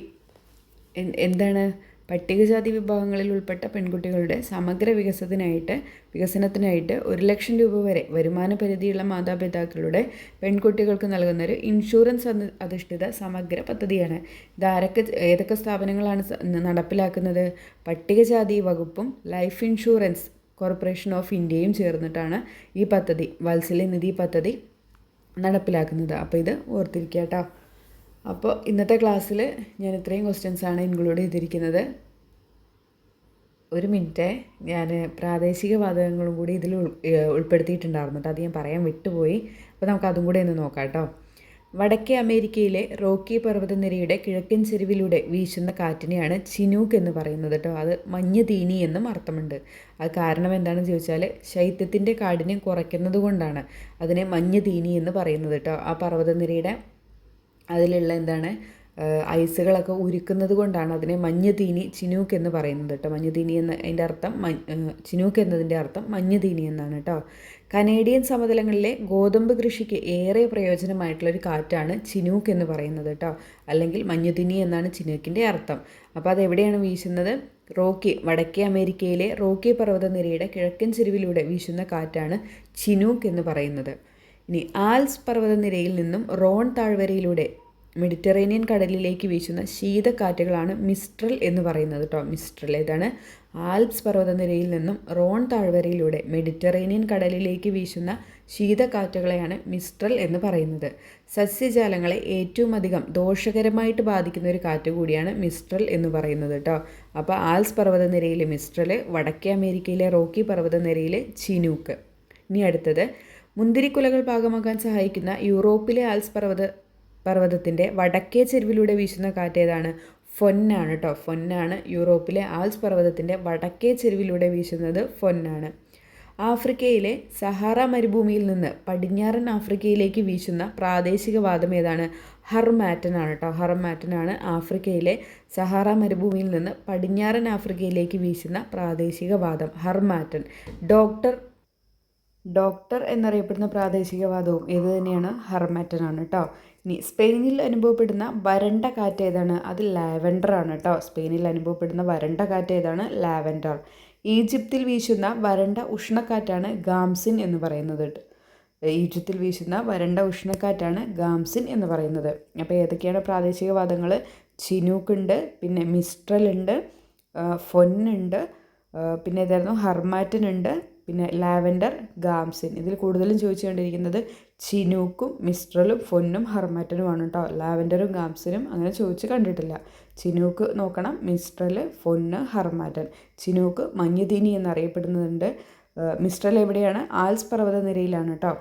എന്താണ്? പട്ടികജാതി വിഭാഗങ്ങളിൽ ഉൾപ്പെട്ട പെൺകുട്ടികളുടെ സമഗ്ര വികസനത്തിനായിട്ട് 1 ലക്ഷം രൂപ വരെ വരുമാന പരിധിയുള്ള മാതാപിതാക്കളുടെ പെൺകുട്ടികൾക്ക് നൽകുന്നൊരു ഇൻഷുറൻസ് അധിഷ്ഠിത സമഗ്ര പദ്ധതിയാണ്. ഏതൊക്കെ സ്ഥാപനങ്ങളാണ് നടപ്പിലാക്കുന്നത്? പട്ടികജാതി വകുപ്പും ലൈഫ് ഇൻഷുറൻസ് കോർപ്പറേഷൻ ഓഫ് ഇന്ത്യയും ചേർന്നിട്ടാണ് ഈ പദ്ധതി വാത്സല്യ നിധി പദ്ധതി നടപ്പിലാക്കുന്നത്. അപ്പോൾ ഇത് ഓർത്തിരിക്കുക കേട്ടോ. അപ്പോൾ ഇന്നത്തെ ക്ലാസ്സിൽ ഞാൻ ഇത്രയും ക്വസ്റ്റ്യൻസാണ് ഇൻക്ലൂഡ് ചെയ്തിരിക്കുന്നത്. ഒരു മിനിറ്റ്, ഞാൻ പ്രാദേശിക വാതകങ്ങളും കൂടി ഇതിൽ ഉൾപ്പെടുത്തിയിട്ടുണ്ടായിരുന്നു കേട്ടോ. അത് ഞാൻ പറയാൻ വിട്ടുപോയി. അപ്പോൾ നമുക്ക് അതും കൂടെ ഒന്ന് നോക്കാം കേട്ടോ. വടക്കേ അമേരിക്കയിലെ റോക്കി പർവ്വതനിരയുടെ കിഴക്കൻ ചെരുവിലൂടെ വീശുന്ന കാറ്റിനെയാണ് ചിനൂക്ക് എന്ന് പറയുന്നത് കേട്ടോ. അത് മഞ്ഞ് തീനി എന്നും അർത്ഥമുണ്ട്. അത് കാരണം എന്താണെന്ന് ചോദിച്ചാൽ ശൈത്യത്തിൻ്റെ കാഠിന്യം കുറയ്ക്കുന്നത് കൊണ്ടാണ് അതിനെ മഞ്ഞ് തീനി എന്ന് പറയുന്നത് കേട്ടോ. ആ പർവ്വതനിരയുടെ അതിലുള്ള ഐസുകളൊക്കെ ഉരുക്കുന്നത് കൊണ്ടാണ് അതിനെ മഞ്ഞ് തീനി ചിനൂക്ക് എന്ന് പറയുന്നത് കേട്ടോ. മഞ്ഞ് തീനി എന്ന അതിൻ്റെ അർത്ഥം ചിനൂക്ക് എന്നതിൻ്റെ അർത്ഥം മഞ്ഞ് തീനി എന്നാണ് കേട്ടോ. കനേഡിയൻ സമതലങ്ങളിലെ ഗോതമ്പ് കൃഷിക്ക് ഏറെ പ്രയോജനമായിട്ടുള്ളൊരു കാറ്റാണ് ചിനൂക്ക് എന്ന് പറയുന്നത് കേട്ടോ. അല്ലെങ്കിൽ മഞ്ഞുതിനി എന്നാണ് ചിനൂക്കിൻ്റെ അർത്ഥം. അപ്പോൾ അതെവിടെയാണ് വീശുന്നത്? വടക്കേ അമേരിക്കയിലെ റോക്കി പർവ്വതനിരയുടെ കിഴക്കൻ ചെരുവിലൂടെ വീശുന്ന കാറ്റാണ് ചിനൂക്ക് എന്ന് പറയുന്നത്. ഇനി ആൽപ്സ് പർവ്വതനിരയിൽ നിന്നും റോൺ താഴ്വരയിലൂടെ മെഡിറ്ററേനിയൻ കടലിലേക്ക് വീശുന്ന ശീതക്കാറ്റുകളാണ് മിസ്ട്രൽ എന്ന് പറയുന്നത് കേട്ടോ. മിസ്ട്രൽ ഏതാണ്? ആൽപ്സ് പർവ്വതനിരയിൽ നിന്നും റോൺ താഴ്വരയിലൂടെ മെഡിറ്ററേനിയൻ കടലിലേക്ക് വീശുന്ന ശീതക്കാറ്റുകളെയാണ് മിസ്ട്രൽ എന്ന് പറയുന്നത്. സസ്യജാലങ്ങളെ ഏറ്റവും അധികം ദോഷകരമായിട്ട് ബാധിക്കുന്ന ഒരു കാറ്റ് കൂടിയാണ് മിസ്ട്രൽ എന്ന് പറയുന്നത് കേട്ടോ. അപ്പോൾ ആൽപ്സ് പർവ്വതനിരയിലെ മിസ്ട്രൽ, വടക്കേ അമേരിക്കയിലെ റോക്കി പർവ്വതനിരയിലെ ചിനൂക്ക്. ഇനി അടുത്തത്, മുന്തിരിക്കുലകൾ പാകമാക്കാൻ സഹായിക്കുന്ന യൂറോപ്പിലെ ആൽപ്സ് പർവ്വതത്തിൻ്റെ വടക്കേ ചെരുവിലൂടെ വീശുന്ന കാറ്റ് ഏതാണ്? ഫൊന്നാണ് കേട്ടോ. ഫൊന്നാണ് യൂറോപ്പിലെ ആൽപ്സ് പർവ്വതത്തിൻ്റെ വടക്കേ ചെരുവിലൂടെ വീശുന്നത്. ഫൊന്നാണ്. ആഫ്രിക്കയിലെ സഹാറ മരുഭൂമിയിൽ നിന്ന് പടിഞ്ഞാറൻ ആഫ്രിക്കയിലേക്ക് വീശുന്ന പ്രാദേശിക വാദം ഏതാണ്? ഹർമാറ്റൻ ആണ് കേട്ടോ. ഹർമാറ്റൻ ആണ് ആഫ്രിക്കയിലെ സഹാറ മരുഭൂമിയിൽ നിന്ന് പടിഞ്ഞാറൻ ആഫ്രിക്കയിലേക്ക് വീശുന്ന പ്രാദേശിക വാദം, ഹർമാറ്റൻ. ഡോക്ടർ എന്നറിയപ്പെടുന്ന പ്രാദേശികവാദവും ഇത് തന്നെയാണ്, ഹർമാറ്റൻ ആണ് കേട്ടോ. ഇനി സ്പെയിനിൽ അനുഭവപ്പെടുന്ന വരണ്ട കാറ്റ് ഏതാണ്? അത് ലാവൻഡർ ആണ് കേട്ടോ. സ്പെയിനിൽ അനുഭവപ്പെടുന്ന വരണ്ട കാറ്റ് ഏതാണ്? ലാവൻഡർ. ഈജിപ്തിൽ വീശുന്ന വരണ്ട ഉഷ്ണക്കാറ്റാണ് ഗാംസിൻ എന്ന് പറയുന്നത്. ഈജിപ്തിൽ വീശുന്ന വരണ്ട ഉഷ്ണക്കാറ്റാണ് ഗാംസിൻ എന്ന് പറയുന്നത്. അപ്പോൾ ഏതൊക്കെയാണ് പ്രാദേശികവാദങ്ങൾ? ചിനൂക്ക് ഉണ്ട്, പിന്നെ മിസ്ട്രൽ ഉണ്ട്, ഫൊന്നുണ്ട്, പിന്നെ ഏതായിരുന്നു? ഹർമാറ്റൻ ഉണ്ട്, പിന്നെ ലാവൻഡർ, ഗാംസിൻ. ഇതിൽ കൂടുതലും ചോദിച്ചു കണ്ടിരിക്കുന്നത് ചിനൂക്കും മിസ്ട്രലും ഫൊന്നും ഹർമാറ്റനുമാണ് കേട്ടോ. ലാവൻഡറും ഗാംസിനും അങ്ങനെ ചോദിച്ച് കണ്ടിട്ടില്ല. ചിനൂക്ക് നോക്കണം, മിസ്ട്രൽ, ഫൊന്ന്, ഹർമാറ്റൻ. ചിനൂക്ക് മഞ്ഞുതീനി എന്നറിയപ്പെടുന്നുണ്ട്. മിസ്ട്രൽ എവിടെയാണ്? ആൽപ്സ് പർവ്വതനിരയിലാണ് കേട്ടോ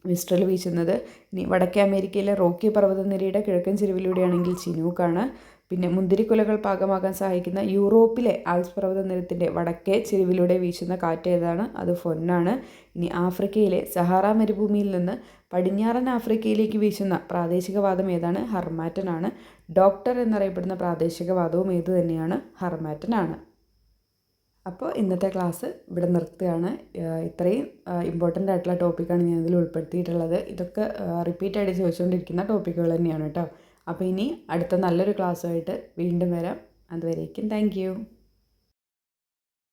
മിസ്ട്രൽ വീശുന്നത്. ഇനി വടക്കേ അമേരിക്കയിലെ റോക്കി പർവ്വതനിരയുടെ കിഴക്കൻ ചെരുവിലൂടെയാണെങ്കിൽ ചിനൂക്കാണ്. പിന്നെ മുന്തിരിക്കുലകൾ പാകമാകാൻ സഹായിക്കുന്ന യൂറോപ്പിലെ ആൽപ്സ് പർവ്വതനിരത്തിൻ്റെ വടക്കേ ചെരുവിലൂടെ വീശുന്ന കാറ്റ് ഏതാണ്? അത് ഫൊന്നാണ്. ഇനി ആഫ്രിക്കയിലെ സഹാറ മരുഭൂമിയിൽ നിന്ന് പടിഞ്ഞാറൻ ആഫ്രിക്കയിലേക്ക് വീശുന്ന പ്രാദേശികവാദം ഏതാണ്? ഹർമാറ്റൻ ആണ്. ഡോക്ടർ എന്നറിയപ്പെടുന്ന പ്രാദേശികവാദവും ഏത് തന്നെയാണ്? ഹർമാറ്റൻ ആണ്. അപ്പോൾ ഇന്നത്തെ ക്ലാസ് ഇവിടെ നിർത്തുകയാണ്. ഇത്രയും ഇമ്പോർട്ടൻ്റ് ആയിട്ടുള്ള ടോപ്പിക്കാണ് ഞാൻ ഇതിൽ ഉൾപ്പെടുത്തിയിട്ടുള്ളത്. ഇതൊക്കെ റിപ്പീറ്റായിട്ട് ചോദിച്ചുകൊണ്ടിരിക്കുന്ന ടോപ്പിക്കുകൾ തന്നെയാണ് കേട്ടോ. അപ്പോൾ ഇനി അടുത്ത നല്ലൊരു ക്ലാസ്സുമായിട്ട് വീണ്ടും വരാം. അതുവരേക്കും താങ്ക് യു.